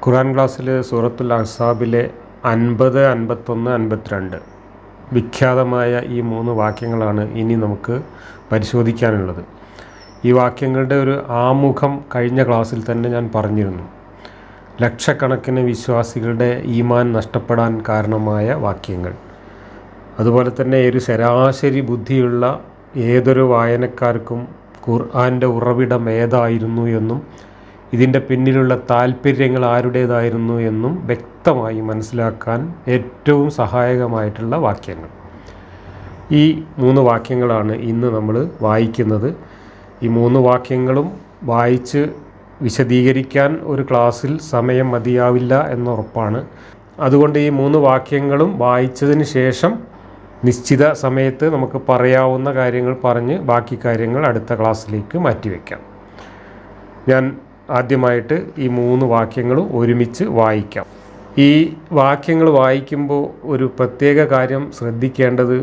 ഖുർആൻ ക്ലാസ്സിൽ സൂറത്തുൽ അഹ്സാബിലെ 50, 51, 52 വിഖ്യാതമായ ഈ 3 വാക്യങ്ങളാണ് ഇനി നമുക്ക് പരിശോധിക്കാനുള്ളത്. ഈ വാക്യങ്ങളുടെ ഒരു ആമുഖം കഴിഞ്ഞ ക്ലാസ്സിൽ തന്നെ ഞാൻ പറഞ്ഞിരുന്നു. ലക്ഷക്കണക്കിന് വിശ്വാസികളുടെ ഈമാൻ നഷ്ടപ്പെടാൻ കാരണമായ വാക്യങ്ങൾ. അതുപോലെ തന്നെ ഒരു ശരാശരി ബുദ്ധിയുള്ള ഏതൊരു വായനക്കാർക്കും ഖുർആൻ്റെ ഉറവിടം ഏതായിരുന്നു എന്നും ഇതിൻ്റെ പിന്നിലുള്ള താല്പര്യങ്ങൾ ആരുടേതായിരുന്നു എന്നും വ്യക്തമായി മനസ്സിലാക്കാൻ ഏറ്റവും സഹായകമായിട്ടുള്ള വാക്യങ്ങൾ. ഈ 3 വാക്യങ്ങളാണ് ഇന്ന് നമ്മൾ വായിക്കുന്നത്. ഈ 3 വാക്യങ്ങളും വായിച്ച് വിശദീകരിക്കാൻ ഒരു ക്ലാസ്സിൽ സമയം മതിയാവില്ല എന്നുറപ്പാണ്. അതുകൊണ്ട് ഈ 3 വാക്യങ്ങളും വായിച്ചതിന് ശേഷം നിശ്ചിത സമയത്ത് നമുക്ക് പറയാവുന്ന കാര്യങ്ങൾ പറഞ്ഞ് ബാക്കി കാര്യങ്ങൾ അടുത്ത ക്ലാസ്സിലേക്ക് മാറ്റിവെക്കാം. ഞാൻ ആദ്യമായിട്ട് ഈ 3 വാക്യങ്ങളും ഒരുമിച്ച് വായിക്കാം. ഈ വാക്യങ്ങൾ വായിക്കുമ്പോൾ ഒരു പ്രത്യേക കാര്യം ശ്രദ്ധിക്കേണ്ടത്,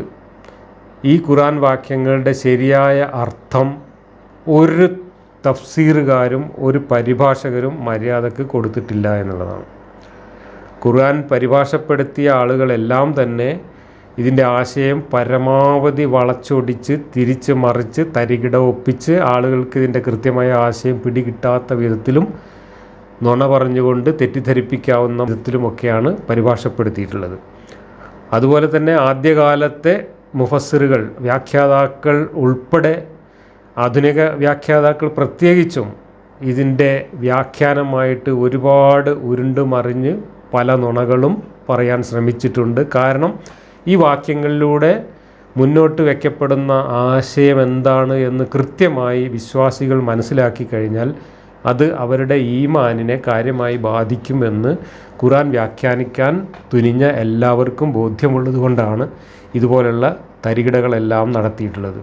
ഈ ഖുർആൻ വാക്യങ്ങളുടെ ശരിയായ അർത്ഥം ഒരു തഫ്സീറുകാരും ഒരു പരിഭാഷകരും മര്യാദക്ക് കൊടുത്തിട്ടില്ല എന്നുള്ളതാണ്. ഖുർആൻ പരിഭാഷപ്പെടുത്തിയ ആളുകളെല്ലാം തന്നെ ഇതിൻ്റെ ആശയം പരമാവധി വളച്ചൊടിച്ച് തിരിച്ച് മറിച്ച് തരികിട ഒപ്പിച്ച് ആളുകൾക്ക് ഇതിൻ്റെ കൃത്യമായ ആശയം പിടികിട്ടാത്ത വിധത്തിലും നുണ പറഞ്ഞുകൊണ്ട് തെറ്റിദ്ധരിപ്പിക്കാവുന്ന വിധത്തിലുമൊക്കെയാണ് പരിഭാഷപ്പെടുത്തിയിട്ടുള്ളത്. അതുപോലെ തന്നെ ആദ്യകാലത്തെ മുഫസ്സിറുകൾ, വ്യാഖ്യാതാക്കൾ ഉൾപ്പെടെ ആധുനിക വ്യാഖ്യാതാക്കൾ പ്രത്യേകിച്ചും ഇതിൻ്റെ വ്യാഖ്യാനമായിട്ട് ഒരുപാട് ഉരുണ്ടുമറിഞ്ഞ് പല നുണകളും പറയാൻ ശ്രമിച്ചിട്ടുണ്ട്. കാരണം ഈ വാക്യങ്ങളിലൂടെ മുന്നോട്ട് വയ്ക്കപ്പെടുന്ന ആശയം എന്താണ് എന്ന് കൃത്യമായി വിശ്വാസികൾ മനസ്സിലാക്കി കഴിഞ്ഞാൽ അത് അവരുടെ ഈമാനിനെ കാര്യമായി ബാധിക്കുമെന്ന് ഖുർആൻ വ്യാഖ്യാനിക്കാൻ തുനിഞ്ഞ എല്ലാവർക്കും ബോധ്യമുള്ളത് കൊണ്ടാണ് ഇതുപോലുള്ള തരികിടകളെല്ലാം നടത്തിയിട്ടുള്ളത്.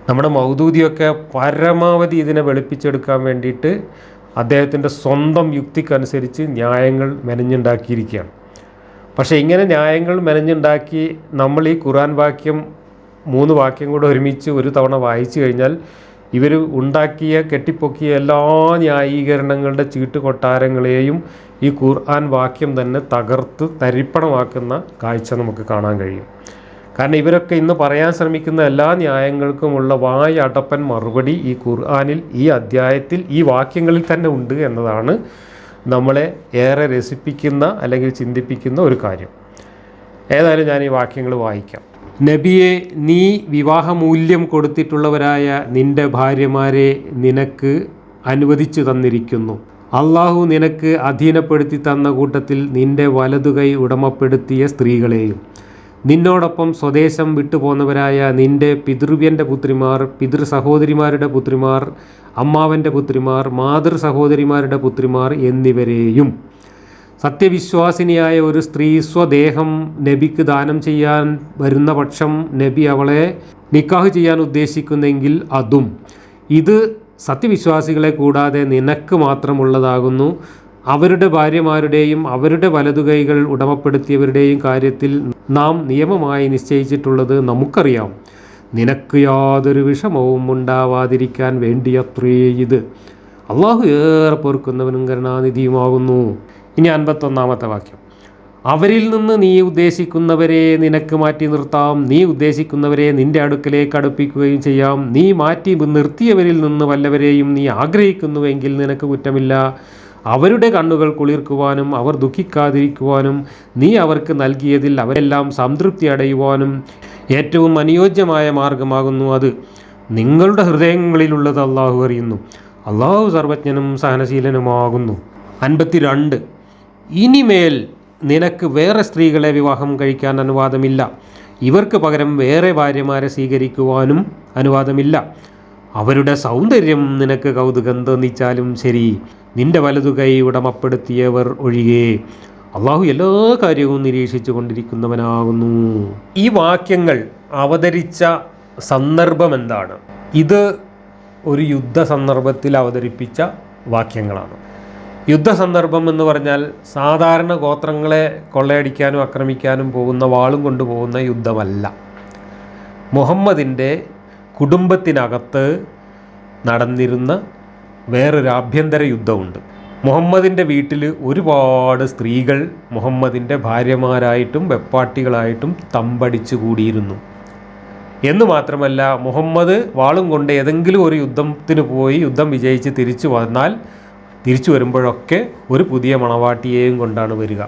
നമ്മുടെ മൗദൂദിയൊക്കെ പരമാവധി ഇതിനെ വെളുപ്പിച്ചെടുക്കാൻ വേണ്ടിയിട്ട് അദ്ദേഹത്തിൻ്റെ സ്വന്തം യുക്തിക്കനുസരിച്ച് ന്യായങ്ങൾ മെനഞ്ഞുണ്ടാക്കിയിരിക്കുകയാണ്. പക്ഷേ ഇങ്ങനെ ന്യായങ്ങൾ മെനഞ്ഞുണ്ടാക്കി നമ്മൾ ഈ ഖുർആൻ വാക്യം 3 വാക്യം കൂടെ ഒരുമിച്ച് ഒരു തവണ വായിച്ചു കഴിഞ്ഞാൽ ഇവർ ഉണ്ടാക്കിയ കെട്ടിപ്പൊക്കിയ എല്ലാ ന്യായീകരണങ്ങളുടെ ചീട്ടുകൊട്ടാരങ്ങളെയും ഈ ഖുർആൻ വാക്യം തന്നെ തകർത്ത് തരിപ്പണമാക്കുന്ന കാഴ്ച നമുക്ക് കാണാൻ കഴിയും. കാരണം ഇവരൊക്കെ ഇന്ന് പറയാൻ ശ്രമിക്കുന്ന എല്ലാ ന്യായങ്ങൾക്കുമുള്ള വായടപ്പൻ മറുപടി ഈ ഖുർആനിൽ, ഈ അധ്യായത്തിൽ, ഈ വാക്യങ്ങളിൽ തന്നെ ഉണ്ട് എന്നതാണ് നമ്മളെ ഏറെ രസിപ്പിക്കുന്ന അല്ലെങ്കിൽ ചിന്തിപ്പിക്കുന്ന ഒരു കാര്യം. ഏതായാലും ഞാൻ ഈ വാക്യങ്ങൾ വായിക്കാം. നബിയെ, നീ വിവാഹമൂല്യം കൊടുത്തിട്ടുള്ളവരായ നിൻ്റെ ഭാര്യമാരെ നിനക്ക് അനുവദിച്ചു തന്നിരിക്കുന്നു. അള്ളാഹു നിനക്ക് അധീനപ്പെടുത്തി തന്ന കൂട്ടത്തിൽ നിൻ്റെ വലതുകൈ ഉടമപ്പെടുത്തിയ സ്ത്രീകളെയും നിന്നോടൊപ്പം സ്വദേശം വിട്ടുപോന്നവരായ നിൻ്റെ പിതൃവ്യൻ്റെ പുത്രിമാർ, പിതൃ സഹോദരിമാരുടെ പുത്രിമാർ, അമ്മാവൻ്റെ പുത്രിമാർ, മാതൃ സഹോദരിമാരുടെ പുത്രിമാർ എന്നിവരെയും. സത്യവിശ്വാസിനിയായ ഒരു സ്ത്രീ സ്വദേഹം നബിക്ക് ദാനം ചെയ്യാൻ വരുന്ന പക്ഷം നബി അവളെ നിക്കാഹ് ചെയ്യാൻ ഉദ്ദേശിക്കുന്നെങ്കിൽ അതും. ഇത് സത്യവിശ്വാസികളെ കൂടാതെ നിനക്ക് മാത്രമുള്ളതാകുന്നു. അവരുടെ ഭാര്യമാരുടെയും അവരുടെ വലതുകൈകൾ ഉടമപ്പെടുത്തിയവരുടെയും കാര്യത്തിൽ നാം നിയമമായി നിശ്ചയിച്ചിട്ടുള്ളത് നമുക്കറിയാം. നിനക്ക് യാതൊരു വിഷമവും ഉണ്ടാവാതിരിക്കാൻ വേണ്ടിയത്രേ ഇത്. അള്ളാഹു ഏറെ പൊറുക്കുന്നവനും കരുണാനിധിയുമാകുന്നു. ഇനി 51-ാമത്തെ വാക്യം. അവരിൽ നിന്ന് നീ ഉദ്ദേശിക്കുന്നവരെ നിനക്ക് മാറ്റി നിർത്താം, നീ ഉദ്ദേശിക്കുന്നവരെ നിൻ്റെ അടുക്കലേക്ക് അടുപ്പിക്കുകയും ചെയ്യാം. നീ മാറ്റി നിർത്തിയവരിൽ നിന്ന് വല്ലവരെയും നീ ആഗ്രഹിക്കുന്നുവെങ്കിൽ നിനക്ക് കുറ്റമില്ല. അവരുടെ കണ്ണുകൾ കുളിർക്കുവാനും അവർ ദുഃഖിക്കാതിരിക്കുവാനും നീ അവർക്ക് നൽകിയതിൽ അവരെല്ലാം സംതൃപ്തി അടയുവാനും ഏറ്റവും അനുയോജ്യമായ മാർഗമാകുന്നു അത്. നിങ്ങളുടെ ഹൃദയങ്ങളിലുള്ളത് അള്ളാഹു അറിയുന്നു. അള്ളാഹു സർവജ്ഞനും സഹനശീലനുമാകുന്നു. 52. ഇനിമേൽ നിനക്ക് വേറെ സ്ത്രീകളെ വിവാഹം കഴിക്കാൻ അനുവാദമില്ല. ഇവർക്ക് പകരം വേറെ ഭാര്യമാരെ സ്വീകരിക്കുവാനും അനുവാദമില്ല. അവരുടെ സൗന്ദര്യം നിനക്ക് കൗതുകം തോന്നിച്ചാലും ശരി, നിന്റെ വലതുകൈ ഉടമപ്പെടുത്തിയവർ ഒഴികെ. അള്ളാഹു എല്ലാ കാര്യവും നിരീക്ഷിച്ചു കൊണ്ടിരിക്കുന്നവനാകുന്നു. ഈ വാക്യങ്ങൾ അവതരിച്ച സന്ദർഭം എന്താണ്? ഇത് ഒരു യുദ്ധ സന്ദർഭത്തിൽ അവതരിപ്പിച്ച വാക്യങ്ങളാണ്. യുദ്ധസന്ദർഭം എന്ന് പറഞ്ഞാൽ സാധാരണ ഗോത്രങ്ങളെ കൊള്ളയടിക്കാനും ആക്രമിക്കാനും പോകുന്ന, വാളും കൊണ്ടുപോകുന്ന യുദ്ധമല്ല. മുഹമ്മദിൻ്റെ കുടുംബത്തിനകത്ത് നടന്നിരുന്ന വേറൊരു ആഭ്യന്തര യുദ്ധമുണ്ട്. മുഹമ്മദിൻ്റെ വീട്ടിൽ ഒരുപാട് സ്ത്രീകൾ മുഹമ്മദിൻ്റെ ഭാര്യമാരായിട്ടും വെപ്പാട്ടികളായിട്ടും തമ്പടിച്ചു കൂടിയിരുന്നു. എന്ന് മാത്രമല്ല, മുഹമ്മദ് വാളും കൊണ്ട് ഏതെങ്കിലും ഒരു യുദ്ധത്തിന് പോയി യുദ്ധം വിജയിച്ച് തിരിച്ചു വരുമ്പോഴൊക്കെ ഒരു പുതിയ മണവാട്ടിയെയും കൊണ്ടാണ് വരിക.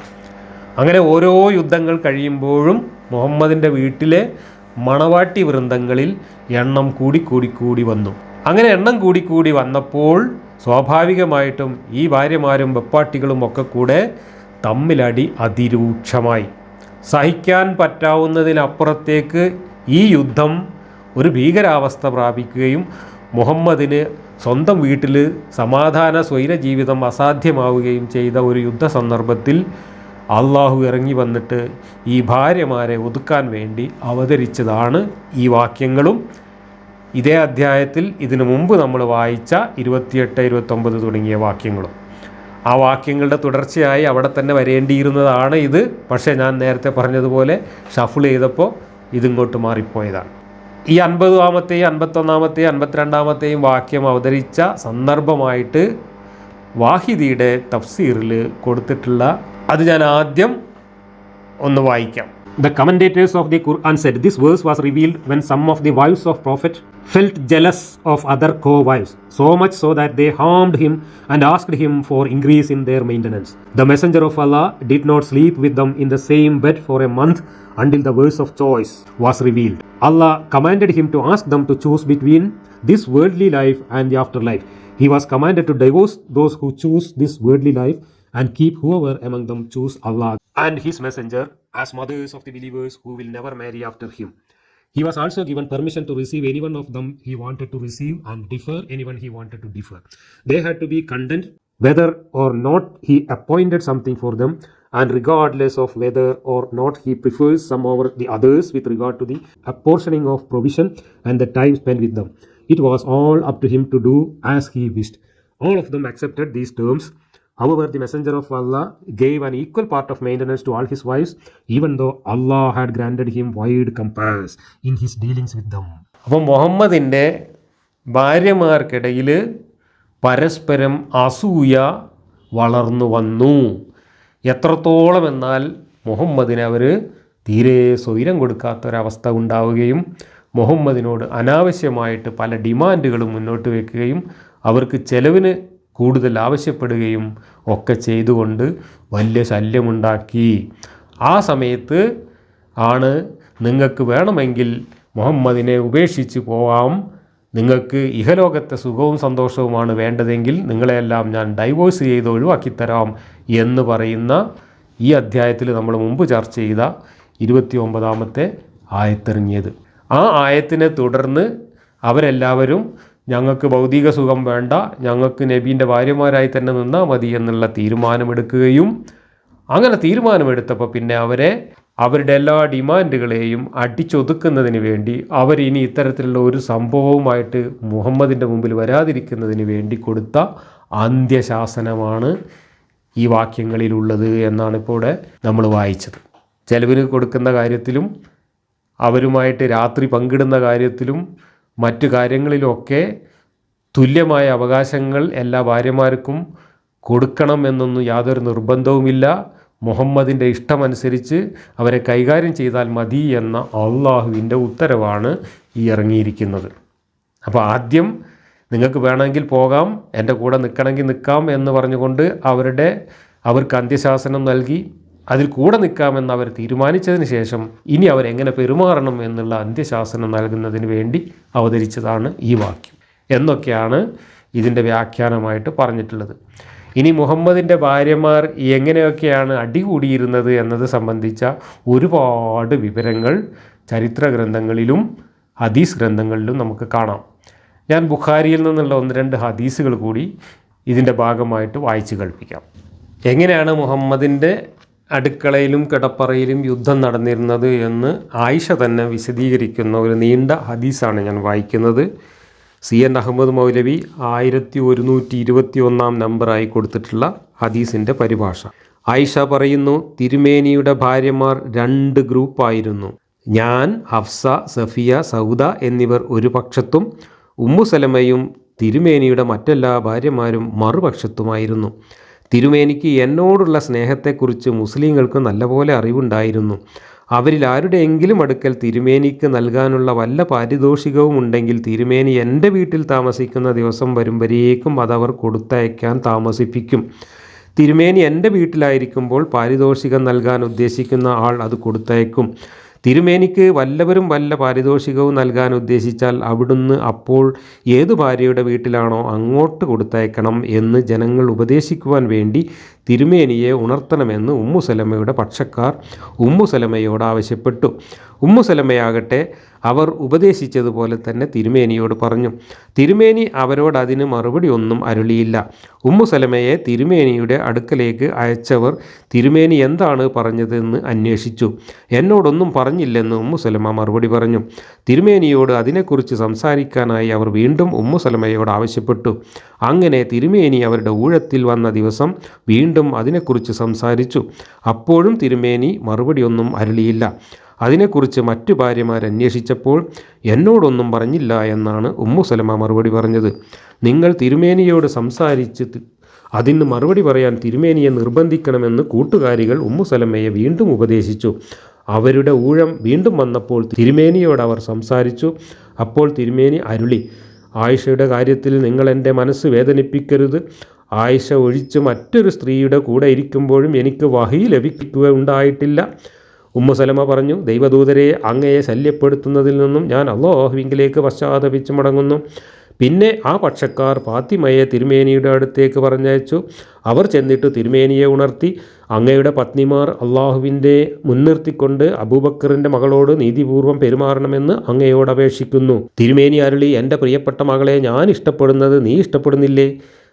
അങ്ങനെ ഓരോ യുദ്ധങ്ങൾ കഴിയുമ്പോഴും മുഹമ്മദിൻ്റെ വീട്ടിലെ മണവാട്ടി വൃന്ദങ്ങളിൽ എണ്ണം കൂടി വന്നു. അങ്ങനെ എണ്ണം കൂടി വന്നപ്പോൾ സ്വാഭാവികമായിട്ടും ഈ ഭാര്യമാരും വെപ്പാട്ടികളും ഒക്കെ കൂടെ തമ്മിലടി അതിരൂക്ഷമായി. സഹിക്കാൻ പറ്റാവുന്നതിനപ്പുറത്തേക്ക് ഈ യുദ്ധം ഒരു ഭീകരാവസ്ഥ പ്രാപിക്കുകയും മുഹമ്മദിന് സ്വന്തം വീട്ടിൽ സമാധാന സ്വൈര ജീവിതം അസാധ്യമാവുകയും ചെയ്ത ഒരു യുദ്ധ സന്ദർഭത്തിൽ അള്ളാഹു ഇറങ്ങി വന്നിട്ട് ഈ ഭാര്യമാരെ ഒതുക്കാൻ വേണ്ടി അവതരിച്ചതാണ് ഈ വാക്യങ്ങളും ഇതേ അധ്യായത്തിൽ ഇതിനു മുമ്പ് നമ്മൾ വായിച്ച 28, 29 തുടങ്ങിയ വാക്യങ്ങളും. ആ വാക്യങ്ങളുടെ തുടർച്ചയായി അവിടെ തന്നെ വരേണ്ടിയിരുന്നതാണ് ഇത്. പക്ഷേ ഞാൻ നേരത്തെ പറഞ്ഞതുപോലെ ഷഫിൾ ചെയ്തപ്പോൾ ഇതിങ്ങോട്ട് മാറിപ്പോയതാണ്. ഈ 50-ാമത്തെയും 51-ാമത്തെയും 52-ാമത്തെയും വാക്യം അവതരിച്ച സന്ദർഭമായിട്ട് വാഹിദിയുടെ തഫ്സീറിൽ കൊടുത്തിട്ടുള്ള അത് ഞാൻ ആദ്യം ഒന്ന് വായിക്കാം. The commentators of the Quran said this verse was revealed when some of the wives of Prophet felt jealous of other co-wives, so much so that they harmed him and asked him for increase in their maintenance. The Messenger of Allah did not sleep with them in the same bed for a month until the verse of choice was revealed. Allah commanded him to ask them to choose between this worldly life and the afterlife. He was commanded to divorce those who choose this worldly life and keep whoever among them choose Allah and His Messenger as mothers of the believers who will never marry after him. He was also given permission to receive anyone of them he wanted to receive and defer anyone he wanted to defer. They had to be content whether or not he appointed something for them, and regardless of whether or not he prefers some over the others with regard to the apportioning of provision and the time spent with them. It was all up to him to do as he wished. All of them accepted these terms. However, the Messenger of Allah gave an equal part of maintenance to all his wives, even though Allah had granted him wide compass in his dealings with them. അപ്പോൾ മുഹമ്മദിൻ്റെ ഭാര്യമാർക്കിടയിൽ പരസ്പരം അസൂയ വളർന്നു വന്നു. എത്രത്തോളം എന്നാൽ മുഹമ്മദിന് അവർ തീരെ സ്വൈരം കൊടുക്കാത്തൊരവസ്ഥ ഉണ്ടാവുകയും മുഹമ്മദിനോട് അനാവശ്യമായിട്ട് പല ഡിമാൻഡുകളും മുന്നോട്ട് വയ്ക്കുകയും അവർക്ക് ചെലവിന് കൂടുതൽ ആവശ്യപ്പെടുകയും ഒക്കെ ചെയ്തുകൊണ്ട് വലിയ ശല്യമുണ്ടാക്കി. ആ സമയത്ത് ആണ് നിങ്ങൾക്ക് വേണമെങ്കിൽ മുഹമ്മദിനെ ഉപേക്ഷിച്ച് പോവാം, നിങ്ങൾക്ക് ഇഹലോകത്തെ സുഖവും സന്തോഷവുമാണ് വേണ്ടതെങ്കിൽ നിങ്ങളെല്ലാം ഞാൻ ഡൈവോഴ്സ് ചെയ്ത് ഒഴിവാക്കിത്തരാം എന്ന് പറയുന്ന ഈ അധ്യായത്തിൽ നമ്മൾ മുമ്പ് ചർച്ച ചെയ്ത 29-ാമത്തെ ആയത്തിറങ്ങിയത്. ആ ആയത്തിനെ തുടർന്ന് അവരെല്ലാവരും ഞങ്ങൾക്ക് ഭൗതിക സുഖം വേണ്ട, ഞങ്ങൾക്ക് നബീൻ്റെ ഭാര്യമാരായി തന്നെ നിന്നാൽ മതി എന്നുള്ള തീരുമാനമെടുക്കുകയും അങ്ങനെ തീരുമാനമെടുത്തപ്പോൾ പിന്നെ അവരുടെ എല്ലാ ഡിമാൻഡുകളെയും അടിച്ചൊതുക്കുന്നതിന് വേണ്ടി അവരിനി ഇത്തരത്തിലുള്ള ഒരു സംഭവവുമായിട്ട് മുഹമ്മദിൻ്റെ മുമ്പിൽ വരാതിരിക്കുന്നതിന് വേണ്ടി കൊടുത്ത അന്ത്യശാസനമാണ് ഈ വാക്യങ്ങളിലുള്ളത് എന്നാണ് ഇപ്പോൾ ഇവിടെ നമ്മൾ വായിച്ചത്. ചെലവിന് കൊടുക്കുന്ന കാര്യത്തിലും അവരുമായിട്ട് രാത്രി പങ്കിടുന്ന കാര്യത്തിലും മറ്റു കാര്യങ്ങളിലൊക്കെ തുല്യമായ അവകാശങ്ങൾ എല്ലാ ഭാര്യമാർക്കും കൊടുക്കണം എന്നൊന്നും യാതൊരു നിർബന്ധവുമില്ല. മുഹമ്മദിൻ്റെ ഇഷ്ടമനുസരിച്ച് അവരെ കൈകാര്യം ചെയ്താൽ മതി എന്ന അള്ളാഹുവിൻ്റെ ഉത്തരവാണ് ഈ ഇറങ്ങിയിരിക്കുന്നത്. അപ്പോൾ ആദ്യം നിങ്ങൾക്ക് വേണമെങ്കിൽ പോകാം, എൻ്റെ കൂടെ നിൽക്കണമെങ്കിൽ നിൽക്കാം എന്ന് പറഞ്ഞുകൊണ്ട് അവർക്ക് അന്ത്യശാസനം നൽകി അതിൽ കൂടെ നിൽക്കാമെന്ന് അവർ തീരുമാനിച്ചതിന് ശേഷം ഇനി അവരെങ്ങനെ പെരുമാറണം എന്നുള്ള അന്ത്യശാസനം നൽകുന്നതിന് വേണ്ടി അവതരിച്ചതാണ് ഈ വാക്യം എന്നൊക്കെയാണ് ഇതിൻ്റെ വ്യാഖ്യാനമായിട്ട് പറഞ്ഞിട്ടുള്ളത്. ഇനി മുഹമ്മദിൻ്റെ ഭാര്യമാർ എങ്ങനെയൊക്കെയാണ് അടികൂടിയിരുന്നത് എന്നത് സംബന്ധിച്ച ഒരുപാട് വിവരങ്ങൾ ചരിത്ര ഗ്രന്ഥങ്ങളിലും ഹദീസ് ഗ്രന്ഥങ്ങളിലും നമുക്ക് കാണാം. ഞാൻ ബുഖാരിയിൽ നിന്നുള്ള 1-2 ഹദീസുകൾ കൂടി ഇതിൻ്റെ ഭാഗമായിട്ട് വായിച്ച് കേൾപ്പിക്കാം. എങ്ങനെയാണ് മുഹമ്മദിൻ്റെ അടുക്കളയിലും കിടപ്പറയിലും യുദ്ധം നടന്നിരുന്നത് എന്ന് ആയിഷ തന്നെ വിശദീകരിക്കുന്ന ഒരു നീണ്ട ഹദീസാണ് ഞാൻ വായിക്കുന്നത്. CN അഹമ്മദ് മൗലവി 1121 നമ്പറായി കൊടുത്തിട്ടുള്ള ഹദീസിൻ്റെ പരിഭാഷ. ആയിഷ പറയുന്നു, തിരുമേനിയുടെ ഭാര്യമാർ 2 ഗ്രൂപ്പായിരുന്നു. ഞാൻ, ഹഫ്സ, സഫിയ, സൗദ എന്നിവർ ഒരു പക്ഷത്തും ഉമ്മു സലമയും തിരുമേനിയുടെ മറ്റെല്ലാ ഭാര്യമാരും മറുപക്ഷത്തുമായിരുന്നു. തിരുമേനിക്ക് എന്നോടുള്ള സ്നേഹത്തെക്കുറിച്ച് മുസ്ലിങ്ങൾക്ക് നല്ലപോലെ അറിവുണ്ടായിരുന്നു. അവരിൽ ആരുടെയെങ്കിലും അടുക്കൽ തിരുമേനിക്ക് നൽകാനുള്ള വല്ല പാരിതോഷികവും ഉണ്ടെങ്കിൽ തിരുമേനി എൻ്റെ വീട്ടിൽ താമസിക്കുന്ന ദിവസം വരുമ്പോഴേക്കും അതവർ കൊടുത്തയക്കാൻ താമസിപ്പിക്കും. തിരുമേനി എൻ്റെ വീട്ടിലായിരിക്കുമ്പോൾ പാരിതോഷികം നൽകാൻ ഉദ്ദേശിക്കുന്ന ആൾ അത് കൊടുത്തയക്കും. തിരുമേനിക്ക് വല്ലവരും വല്ല പാരിതോഷികവും നൽകാൻ ഉദ്ദേശിച്ചാൽ അവിടുന്ന് അപ്പോൾ ഏതു ഭാര്യയുടെ വീട്ടിലാണോ അങ്ങോട്ട് കൊടുത്തയക്കണം എന്ന് ജനങ്ങൾ ഉപദേശിക്കുവാൻ വേണ്ടി തിരുമേനിയെ ഉണർത്തണമെന്ന് ഉമ്മു സലമയുടെ പക്ഷക്കാർ ഉമ്മു സലമയോട് ആവശ്യപ്പെട്ടു. ഉമ്മു സലമയാകട്ടെ അവർ ഉപദേശിച്ചതുപോലെ തന്നെ തിരുമേനിയോട് പറഞ്ഞു. തിരുമേനി അവരോട് അതിന് മറുപടി ഒന്നും അരുളിയില്ല. ഉമ്മു സലമയെ തിരുമേനിയുടെ അടുക്കലേക്ക് അയച്ചവർ തിരുമേനി എന്താണ് പറഞ്ഞതെന്ന് അന്വേഷിച്ചു. എന്നോടൊന്നും പറഞ്ഞില്ലെന്ന് ഉമ്മു സലമ മറുപടി പറഞ്ഞു. തിരുമേനിയോട് അതിനെക്കുറിച്ച് സംസാരിക്കാനായി അവർ വീണ്ടും ഉമ്മു സലമയോട് ആവശ്യപ്പെട്ടു. അങ്ങനെ തിരുമേനി അവരുടെ ഊഴത്തിൽ വന്ന ദിവസം വീണ്ടും അതിനെക്കുറിച്ച് സംസാരിച്ചു. അപ്പോഴും തിരുമേനി മറുപടിയൊന്നും അരുളിയില്ല. അതിനെക്കുറിച്ച് മറ്റു ഭാര്യമാർ അന്വേഷിച്ചപ്പോൾ എന്നോടൊന്നും പറഞ്ഞില്ല എന്നാണ് ഉമ്മു സലമ മറുപടി പറഞ്ഞത്. നിങ്ങൾ തിരുമേനിയോട് സംസാരിച്ച് അതിന് മറുപടി പറയാൻ തിരുമേനിയെ നിർബന്ധിക്കണമെന്ന് കൂട്ടുകാരികൾ ഉമ്മു സലമയെ വീണ്ടും ഉപദേശിച്ചു. അവരുടെ ഊഴം വീണ്ടും വന്നപ്പോൾ തിരുമേനിയോട് അവർ സംസാരിച്ചു. അപ്പോൾ തിരുമേനി അരുളി, ആയിഷയുടെ കാര്യത്തിൽ നിങ്ങൾ എൻ്റെ മനസ്സ് വേദനിപ്പിക്കരുത്. ആയിഷ ഒഴിച്ച് മറ്റൊരു സ്ത്രീയുടെ കൂടെ ഇരിക്കുമ്പോഴും എനിക്ക് വഹി ലഭിക്കുകയുണ്ടായിട്ടില്ല. ഉമ്മു സലമ പറഞ്ഞു, ദൈവദൂതരെ അങ്ങയെ ശല്യപ്പെടുത്തുന്നതിൽ നിന്നും ഞാൻ അല്ലാഹുവിങ്കിലേക്ക് പശ്ചാത്തപിച്ച് മടങ്ങുന്നു. പിന്നെ ആ പക്ഷക്കാർ ഫാത്തിമയെ തിരുമേനിയുടെ അടുത്തേക്ക് പറഞ്ഞയച്ചു. അവർ ചെന്നിട്ട് തിരുമേനിയെ ഉണർത്തി, അങ്ങയുടെ പത്നിമാർ അള്ളാഹുവിൻ്റെ മുൻനിർത്തിക്കൊണ്ട് അബൂബക്കറിൻ്റെ മകളോട് നീതിപൂർവ്വം പെരുമാറണമെന്ന് അങ്ങയോട് അപേക്ഷിക്കുന്നു. തിരുമേനി അരുളി, എൻ്റെ പ്രിയപ്പെട്ട മകളെ ഞാൻ ഇഷ്ടപ്പെടുന്നത് നീ ഇഷ്ടപ്പെടുന്നില്ലേ?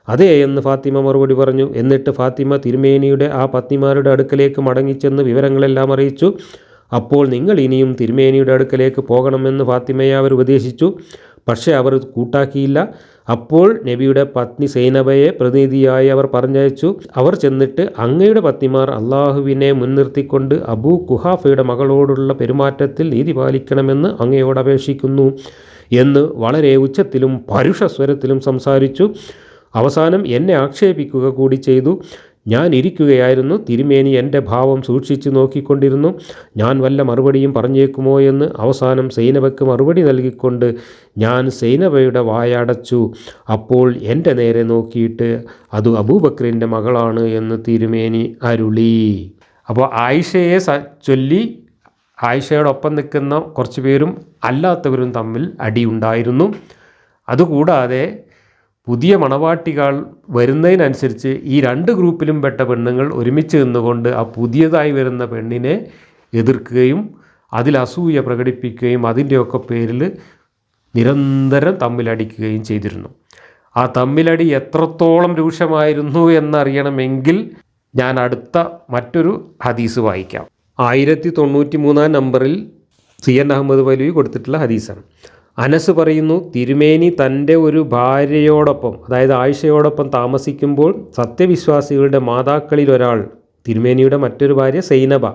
അതേ എന്ന് ഫാത്തിമ മറുപടി പറഞ്ഞു. എന്നിട്ട് ഫാത്തിമ തിരുമേനിയുടെ ആ പത്നിമാരുടെ അടുക്കലേക്ക് മടങ്ങിച്ചെന്ന് വിവരങ്ങളെല്ലാം അറിയിച്ചു. അപ്പോൾ നിങ്ങൾ ഇനിയും തിരുമേനിയുടെ അടുക്കലേക്ക് പോകണമെന്ന് ഫാത്തിമയെ അവർ ഉപദേശിച്ചു. പക്ഷേ അവർ കൂട്ടാക്കിയില്ല. അപ്പോൾ നബിയുടെ പത്നി സൈനബയെ പ്രതിനിധിയായി അവർ പറഞ്ഞയച്ചു. അവർ ചെന്നിട്ട് അങ്ങയുടെ പത്നിമാർ അള്ളാഹുവിനെ മുൻനിർത്തിക്കൊണ്ട് അബൂ കുഹാഫയുടെ മകളോടുള്ള പെരുമാറ്റത്തിൽ നീതി പാലിക്കണമെന്ന് അങ്ങയോട് അപേക്ഷിക്കുന്നു എന്ന് വളരെ ഉച്ചത്തിലും പരുഷസ്വരത്തിലും സംസാരിച്ചു. അവസാനം എന്നെ ആക്ഷേപിക്കുക കൂടി ചെയ്തു. ഞാൻ ഇരിക്കുകയായിരുന്നു. തിരുമേനി എൻ്റെ ഭാവം സൂക്ഷിച്ചു നോക്കിക്കൊണ്ടിരുന്നു. ഞാൻ വല്ല മറുപടിയും പറഞ്ഞേക്കുമോ എന്ന്. അവസാനം സൈനബയ്ക്ക് മറുപടി നൽകിക്കൊണ്ട് ഞാൻ സൈനബയുടെ വായടച്ചു. അപ്പോൾ എൻ്റെ നേരെ നോക്കിയിട്ട് അത് അബൂബക്കറിൻ്റെ മകളാണ് എന്ന് തിരുമേനി അരുളി. അപ്പോൾ ആയിഷയെ ചൊല്ലി ആയിഷയോടൊപ്പം നിൽക്കുന്ന കുറച്ച് പേരും അല്ലാത്തവരും തമ്മിൽ അടിയുണ്ടായിരുന്നു. അതുകൂടാതെ പുതിയ മണവാട്ടികൾ വരുന്നതിനനുസരിച്ച് ഈ രണ്ട് ഗ്രൂപ്പിലും പെട്ട പെണ്ണുങ്ങൾ ഒരുമിച്ച് നിന്നുകൊണ്ട് ആ പുതിയതായി വരുന്ന പെണ്ണിനെ എതിർക്കുകയും അതിൽ അസൂയ പ്രകടിപ്പിക്കുകയും അതിൻ്റെയൊക്കെ പേരിൽ നിരന്തരം തമ്മിലടിക്കുകയും ചെയ്തിരുന്നു. ആ തമ്മിലടി എത്രത്തോളം രൂക്ഷമായിരുന്നു എന്നറിയണമെങ്കിൽ ഞാൻ അടുത്ത മറ്റൊരു ഹദീസ് വായിക്കാം. 1093 നമ്പറിൽ CN അഹമ്മദ് വലവി കൊടുത്തിട്ടുള്ള ഹദീസാണ്. അനസ് പറയുന്നു, തിരുമേനി തൻ്റെ ഒരു ഭാര്യയോടൊപ്പം, അതായത് ആയിഷയോടൊപ്പം താമസിക്കുമ്പോൾ സത്യവിശ്വാസികളുടെ മാതാക്കളിൽ ഒരാൾ, തിരുമേനിയുടെ മറ്റൊരു ഭാര്യ സൈനബ,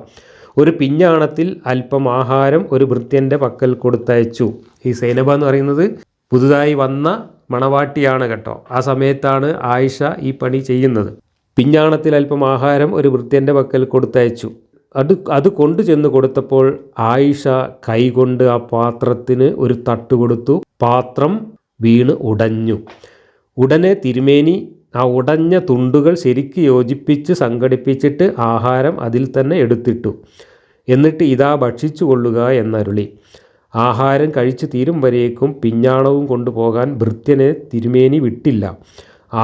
ഒരു പിഞ്ഞാണത്തിൽ അല്പം ആഹാരം ഒരു ഭൃത്യൻ്റെ പക്കൽ കൊടുത്തയച്ചു. ഈ സൈനബ എന്ന് പറയുന്നത് പുതുതായി വന്ന മണവാട്ടിയാണ് കേട്ടോ. ആ സമയത്താണ് ആയിഷ ഈ പണി ചെയ്യുന്നത്. പിഞ്ഞാണത്തിൽ അല്പം ആഹാരം ഒരു ഭൃത്യൻ്റെ പക്കൽ കൊടുത്തയച്ചു. അത് കൊണ്ടു ചെന്ന് കൊടുത്തപ്പോൾ ആയിഷ കൈകൊണ്ട് ആ പാത്രത്തിന് ഒരു തട്ട് കൊടുത്തു. പാത്രം വീണ് ഉടഞ്ഞു. ഉടനെ തിരുമേനി ആ ഉടഞ്ഞ തുണ്ടുകൾ ശരിക്ക് യോജിപ്പിച്ച് സംഘടിപ്പിച്ചിട്ട് ആഹാരം അതിൽ തന്നെ എടുത്തിട്ടു. എന്നിട്ട് ഇതാ ഭക്ഷിച്ചു കൊള്ളുക എന്നരുളി. ആഹാരം കഴിച്ചു തീരും വരേക്കും പിഞ്ഞാണവും കൊണ്ടുപോകാൻ ഭൃത്യനെ തിരുമേനി വിട്ടില്ല.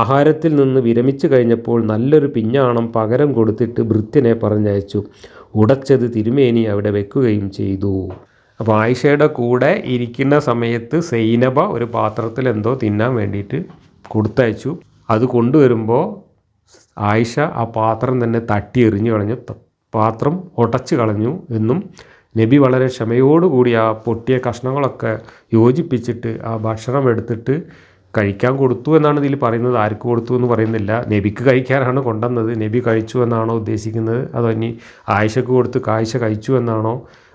ആഹാരത്തിൽ നിന്ന് വിരമിച്ചു കഴിഞ്ഞപ്പോൾ നല്ലൊരു പിഞ്ഞാണം പകരം കൊടുത്തിട്ട് ഭൃത്യനെ പറഞ്ഞയച്ചു. ഉടച്ചത് തിരുമേനി അവിടെ വെക്കുകയും ചെയ്തു. അപ്പോൾ ആയിഷയുടെ കൂടെ ഇരിക്കുന്ന സമയത്ത് സൈനബ ഒരു പാത്രത്തിൽ എന്തോ തിന്നാൻ വേണ്ടിയിട്ട് കൊടുത്തയച്ചു. അത് കൊണ്ടുവരുമ്പോൾ ആയിഷ ആ പാത്രം തന്നെ തട്ടി എറിഞ്ഞു കളഞ്ഞു. പാത്രം ഉടച്ചു കളഞ്ഞു എന്നും നബി വളരെ ക്ഷമയോടുകൂടി ആ പൊട്ടിയ കഷ്ണങ്ങളൊക്കെ യോജിപ്പിച്ചിട്ട് ആ ഭക്ഷണം എടുത്തിട്ട് കഴിക്കാൻ കൊടുത്തു എന്നാണ് ഇതിൽ പറയുന്നത്. ആർക്ക് കൊടുത്തു എന്ന് പറയുന്നില്ല. നബിക്ക് കഴിക്കാനാണ് കൊണ്ടുവന്നത്. നബി കഴിച്ചു എന്നാണോ ഉദ്ദേശിക്കുന്നത്? അതോ ഇനി ആയിഷക്ക് കൊടുത്ത് ആയിഷ കഴിച്ചു എന്നാണോ?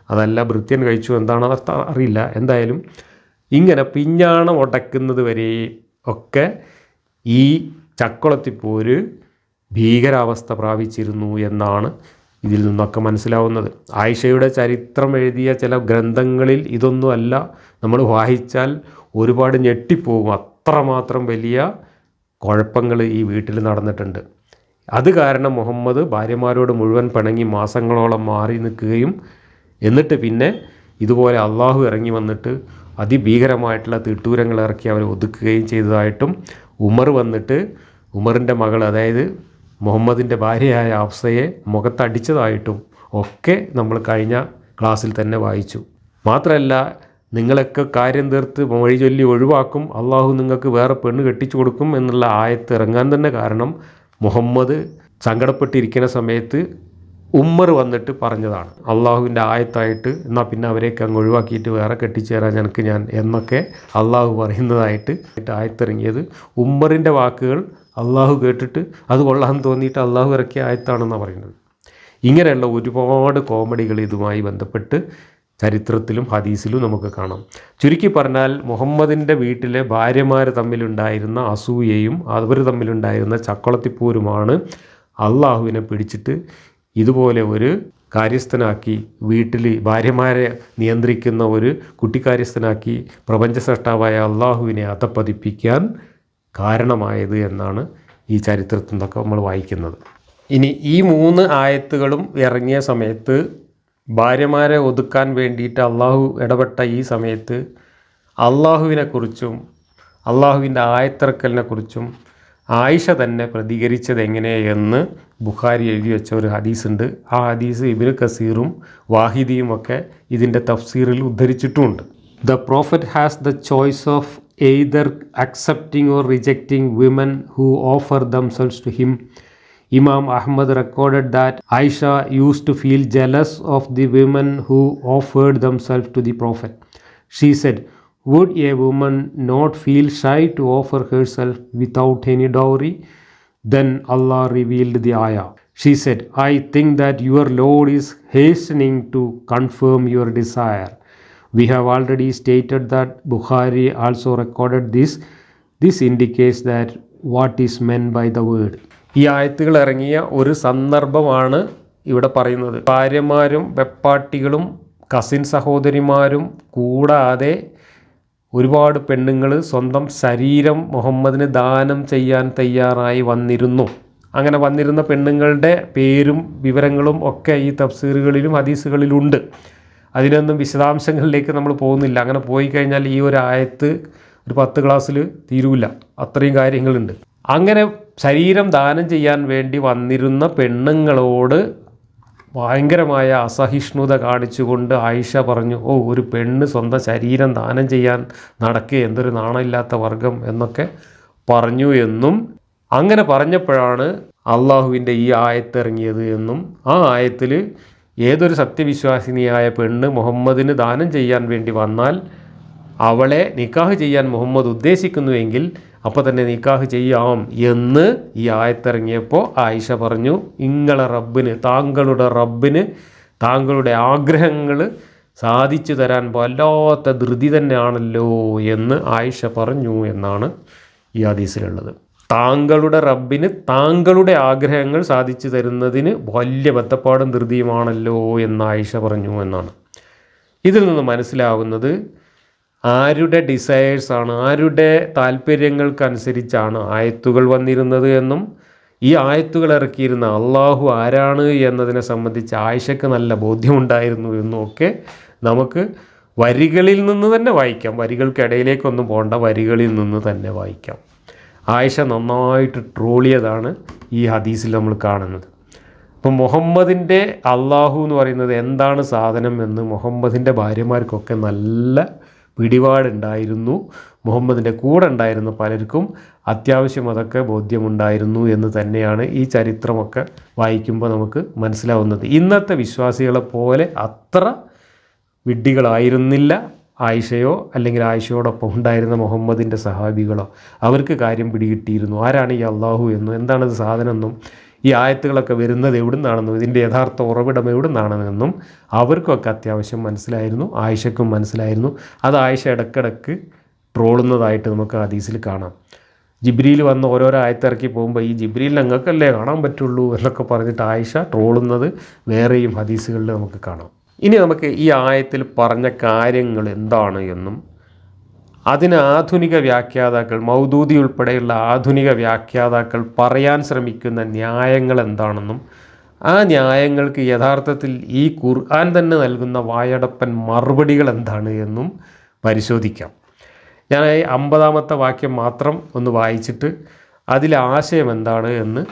അതല്ല ഭൃത്യൻ കഴിച്ചു എന്താണോ അർത്ഥം അറിയില്ല. എന്തായാലും ഇങ്ങനെ പിഞ്ഞാണം ഉടക്കുന്നത് വരെ ഒക്കെ ഈ ചക്കുളത്തിപ്പോര് ഭീകരാവസ്ഥ പ്രാപിച്ചിരുന്നു എന്നാണ് ഇതിൽ നിന്നൊക്കെ മനസ്സിലാവുന്നത്. ആയിഷയുടെ ചരിത്രം എഴുതിയ ചില ഗ്രന്ഥങ്ങളിൽ ഇതൊന്നുമല്ല. നമ്മൾ വായിച്ചാൽ ഒരുപാട് ഞെട്ടിപ്പോകും. അത്രമാത്രം വലിയ കുഴപ്പങ്ങൾ ഈ വീട്ടിൽ നടന്നിട്ടുണ്ട്. അത് കാരണം മുഹമ്മദ് ഭാര്യമാരോട് മുഴുവൻ പിണങ്ങി മാസങ്ങളോളം മാറി നിൽക്കുകയും എന്നിട്ട് പിന്നെ ഇതുപോലെ അള്ളാഹു ഇറങ്ങി വന്നിട്ട് അതിഭീകരമായിട്ടുള്ള തിട്ടൂരങ്ങൾ ഇറക്കി അവരെ ഒതുക്കുകയും ചെയ്തതായിട്ടും ഉമർ വന്നിട്ട് ഉമറിൻ്റെ മകൾ, അതായത് മുഹമ്മദിൻ്റെ ഭാര്യയായ ഹഫ്സയെ മുഖത്തടിച്ചതായിട്ടും ഒക്കെ നമ്മൾ കഴിഞ്ഞ ക്ലാസ്സിൽ തന്നെ വായിച്ചു. മാത്രമല്ല, നിങ്ങളൊക്കെ കാര്യം തീർത്ത് മൊഴി ചൊല്ലി ഒഴിവാക്കും, അള്ളാഹു നിങ്ങൾക്ക് വേറെ പെണ്ണ് കെട്ടിച്ചു കൊടുക്കും എന്നുള്ള ആയത്ത് ഇറങ്ങാൻ തന്നെ കാരണം മുഹമ്മദ് സങ്കടപ്പെട്ടിരിക്കുന്ന സമയത്ത് ഉമ്മർ വന്നിട്ട് പറഞ്ഞതാണ്. അള്ളാഹുവിൻ്റെ ആയത്തായിട്ട് എന്നാൽ പിന്നെ അവരെയൊക്കെ അങ്ങ് ഒഴിവാക്കിയിട്ട് വേറെ കെട്ടിച്ചു തരാൻ എനിക്ക് ഞാൻ എന്നൊക്കെ അള്ളാഹു പറയുന്നതായിട്ട് ആയത്തിറങ്ങിയത് ഉമ്മറിൻ്റെ വാക്കുകൾ അള്ളാഹു കേട്ടിട്ട് അത് കൊള്ളാൻ തോന്നിയിട്ട് അള്ളാഹു ഇറക്കിയ ആയത്താണെന്നാണ് പറയുന്നത്. ഇങ്ങനെയുള്ള ഒരുപാട് കോമഡികൾ ഇതുമായി ബന്ധപ്പെട്ട് ചരിത്രത്തിലും ഹദീസിലും നമുക്ക് കാണാം. ചുരുക്കി പറഞ്ഞാൽ മുഹമ്മദിൻ്റെ വീട്ടിലെ ഭാര്യമാർ തമ്മിലുണ്ടായിരുന്ന അസൂയയും അവർ തമ്മിലുണ്ടായിരുന്ന ചക്കുളത്തിപ്പോരുമാണ് അള്ളാഹുവിനെ പിടിച്ചിട്ട് ഇതുപോലെ ഒരു കാര്യസ്ഥനാക്കി, വീട്ടിൽ ഭാര്യമാരെ നിയന്ത്രിക്കുന്ന ഒരു കുട്ടിക്കാര്യസ്ഥനാക്കി പ്രപഞ്ച സൃഷ്ടാവായ അള്ളാഹുവിനെ അധപ്പതിപ്പിക്കാൻ കാരണമായത് എന്നാണ് ഈ ചരിത്രത്തിൽ നിന്നൊക്കെ നമ്മൾ വായിക്കുന്നത്. ഇനി ഈ 3 ആയത്തുകളും ഇറങ്ങിയ സമയത്ത് ഭാര്യമാരെ ഒതുക്കാൻ വേണ്ടിയിട്ട് അള്ളാഹു ഇടപെട്ട ഈ സമയത്ത് അള്ളാഹുവിനെക്കുറിച്ചും അള്ളാഹുവിൻ്റെ ആയത്തിറക്കലിനെക്കുറിച്ചും ആയിഷ തന്നെ പ്രതികരിച്ചത് എങ്ങനെയെന്ന് ബുഖാരി എഴുതി വെച്ച ഒരു ഹദീസുണ്ട്. ആ ഹദീസ് ഇബ്നു കസീറും വാഹിദിയും ഒക്കെ ഇതിൻ്റെ തഫ്സീറിൽ ഉദ്ധരിച്ചിട്ടുമുണ്ട്. The prophet has the choice of either accepting or rejecting women who offer themselves to him. Imam Ahmad recorded that Aisha used to feel jealous of the women who offered themselves to the Prophet. She said, "Would a woman not feel shy to offer herself without any dowry?" Then Allah revealed the ayah. She said, "I think that your Lord is hastening to confirm your desire." We have already stated that Bukhari also recorded this. This indicates that what is meant by the word. ഈ ആയത്തുകൾ ഇറങ്ങിയ ഒരു സന്ദർഭമാണ് ഇവിടെ പറയുന്നത്. ഭാര്യമാരും വെപ്പാട്ടികളും cousin സഹോദരിമാരും കൂടാതെ ഒരുപാട് പെണ്ണുങ്ങൾ സ്വന്തം ശരീരം മുഹമ്മദിന് ദാനം ചെയ്യാൻ തയ്യാറായി വന്നിരുന്നു. അങ്ങനെ വന്നിരുന്ന പെണ്ണുങ്ങളുടെ പേരും വിവരങ്ങളും ഒക്കെ ഈ തഫ്സീറുകളിലും ഹദീസുകളിലുണ്ട്. അതിനൊന്നും വിശദാംശങ്ങളിലേക്ക് നമ്മൾ പോകുന്നില്ല. അങ്ങനെ പോയി കഴിഞ്ഞാൽ ഈ ഒരു ആയത്ത് ഒരു 10 ക്ലാസ്സിൽ തീരൂല, അത്രയും കാര്യങ്ങളുണ്ട്. അങ്ങനെ ശരീരം ദാനം ചെയ്യാൻ വേണ്ടി വന്നിരുന്ന പെണ്ണുങ്ങളോട് ഭയങ്കരമായ അസഹിഷ്ണുത കാണിച്ചുകൊണ്ട് ആയിഷ പറഞ്ഞു, ഒരു പെണ്ണ് സ്വന്തം ശരീരം ദാനം ചെയ്യാൻ നടക്കുക, എന്തൊരു നാണമില്ലാത്ത വർഗം എന്നൊക്കെ പറഞ്ഞു എന്നും, അങ്ങനെ പറഞ്ഞപ്പോഴാണ് അള്ളാഹുവിൻ്റെ ഈ ആയത്ത് ഇറങ്ങിയത് എന്നും, ആ ആയത്തിൽ ഏതൊരു സത്യവിശ്വാസിനിയായ പെണ്ണ് മുഹമ്മദിന് ദാനം ചെയ്യാൻ വേണ്ടി വന്നാൽ അവളെ നിക്കാഹ് ചെയ്യാൻ മുഹമ്മദ് ഉദ്ദേശിക്കുന്നുവെങ്കിൽ അപ്പോൾ തന്നെ നിക്കാഹ് ചെയ്യാം എന്ന് ഈ ആയത്തിറങ്ങിയപ്പോൾ ആയിഷ പറഞ്ഞു, ഇങ്ങളെ റബ്ബിന്, താങ്കളുടെ റബ്ബിന് താങ്കളുടെ ആഗ്രഹങ്ങൾ സാധിച്ചു തരാൻ വല്ലാത്ത ധൃതി തന്നെയാണല്ലോ എന്ന് ആയിഷ പറഞ്ഞു എന്നാണ് ഈ ഹദീസിലുള്ളത്. താങ്കളുടെ റബ്ബിന് താങ്കളുടെ ആഗ്രഹങ്ങൾ സാധിച്ചു തരുന്നതിന് വലിയ ബദ്ധപ്പാടും ധൃതിയുമാണല്ലോ എന്ന് ആയിഷ പറഞ്ഞു എന്നാണ്. ഇതിൽ നിന്ന് മനസ്സിലാവുന്നത് ആരുടെ ഡിസയേഴ്സാണ്, ആരുടെ താല്പര്യങ്ങൾക്കനുസരിച്ചാണ് ആയത്തുകൾ വന്നിരുന്നത് എന്നും, ഈ ആയത്തുകൾ ഇറക്കിയിരുന്ന അള്ളാഹു ആരാണ് എന്നതിനെ സംബന്ധിച്ച് ആയിഷയ്ക്ക് നല്ല ബോധ്യമുണ്ടായിരുന്നു എന്നും ഒക്കെ നമുക്ക് വരികളിൽ നിന്ന് തന്നെ വായിക്കാം. വരികൾക്കിടയിലേക്കൊന്നും പോകേണ്ട, വരികളിൽ നിന്ന് തന്നെ വായിക്കാം. ആയിഷ നന്നായിട്ട് ട്രോളിയതാണ് ഈ ഹദീസിൽ നമ്മൾ കാണുന്നത്. അപ്പം മുഹമ്മദിൻ്റെ അള്ളാഹു എന്ന് പറയുന്നത് എന്താണ് സാധനം എന്ന് മുഹമ്മദിൻ്റെ ഭാര്യമാർക്കൊക്കെ നല്ല പിടിപാടുണ്ടായിരുന്നു. മുഹമ്മദിൻ്റെ കൂടെ ഉണ്ടായിരുന്ന പലർക്കും അത്യാവശ്യം അതൊക്കെ ബോധ്യമുണ്ടായിരുന്നു എന്ന് തന്നെയാണ് ഈ ചരിത്രമൊക്കെ വായിക്കുമ്പോൾ നമുക്ക് മനസ്സിലാവുന്നത്. ഇന്നത്തെ വിശ്വാസികളെ പോലെ അത്ര വിഡ്ഢികളായിരുന്നില്ല ആയിഷയോ അല്ലെങ്കിൽ ആയിഷയോടൊപ്പം ഉണ്ടായിരുന്ന മുഹമ്മദിൻ്റെ സഹാബികളോ. അവർക്ക് കാര്യം പിടികിട്ടിയിരുന്നു, ആരാണ് ഈ അള്ളാഹു എന്നും എന്താണത് സാധനം എന്നും ഈ ആയത്തുകളൊക്കെ വരുന്നത് എവിടെ നിന്നാണെന്നും ഇതിൻ്റെ യഥാർത്ഥ ഉറവിടം എവിടെ നിന്നാണെന്നും അവർക്കൊക്കെ അത്യാവശ്യം മനസ്സിലായിരുന്നു, ആയിഷയ്ക്കും മനസ്സിലായിരുന്നു. അത് ആയിഷ ഇടയ്ക്കിടയ്ക്ക് ട്രോളുന്നതായിട്ട് നമുക്ക് ഹദീസിൽ കാണാം. ജിബ്രീൽ വന്ന് ഓരോരോ ആയത്തിറക്കി പോകുമ്പോൾ ഈ ജിബ്രീൽ ഞങ്ങൾക്കല്ലേ കാണാൻ പറ്റുള്ളൂ എന്നൊക്കെ പറഞ്ഞിട്ട് ആയിഷ ട്രോളുന്നത് വേറെയും ഹദീസുകളിൽ നമുക്ക് കാണാം. ഇനി നമുക്ക് ഈ ആയത്തിൽ പറഞ്ഞ കാര്യങ്ങൾ എന്താണ് എന്നും അതിന് ആധുനിക വ്യാഖ്യാതാക്കൾ, മൗദൂദി ഉൾപ്പെടെയുള്ള ആധുനിക വ്യാഖ്യാതാക്കൾ പറയാൻ ശ്രമിക്കുന്ന ന്യായങ്ങൾ എന്താണെന്നും ആ ന്യായങ്ങൾക്ക് യഥാർത്ഥത്തിൽ ഈ ഖുർആൻ തന്നെ നൽകുന്ന വായടപ്പൻ മറുപടികൾ എന്താണ് എന്നും പരിശോധിക്കാം. ഞാൻ 50-ാമത്തെ വാക്യം മാത്രം ഒന്ന് വായിച്ചിട്ട് അതിലെ ആശയം എന്താണ് എന്ന്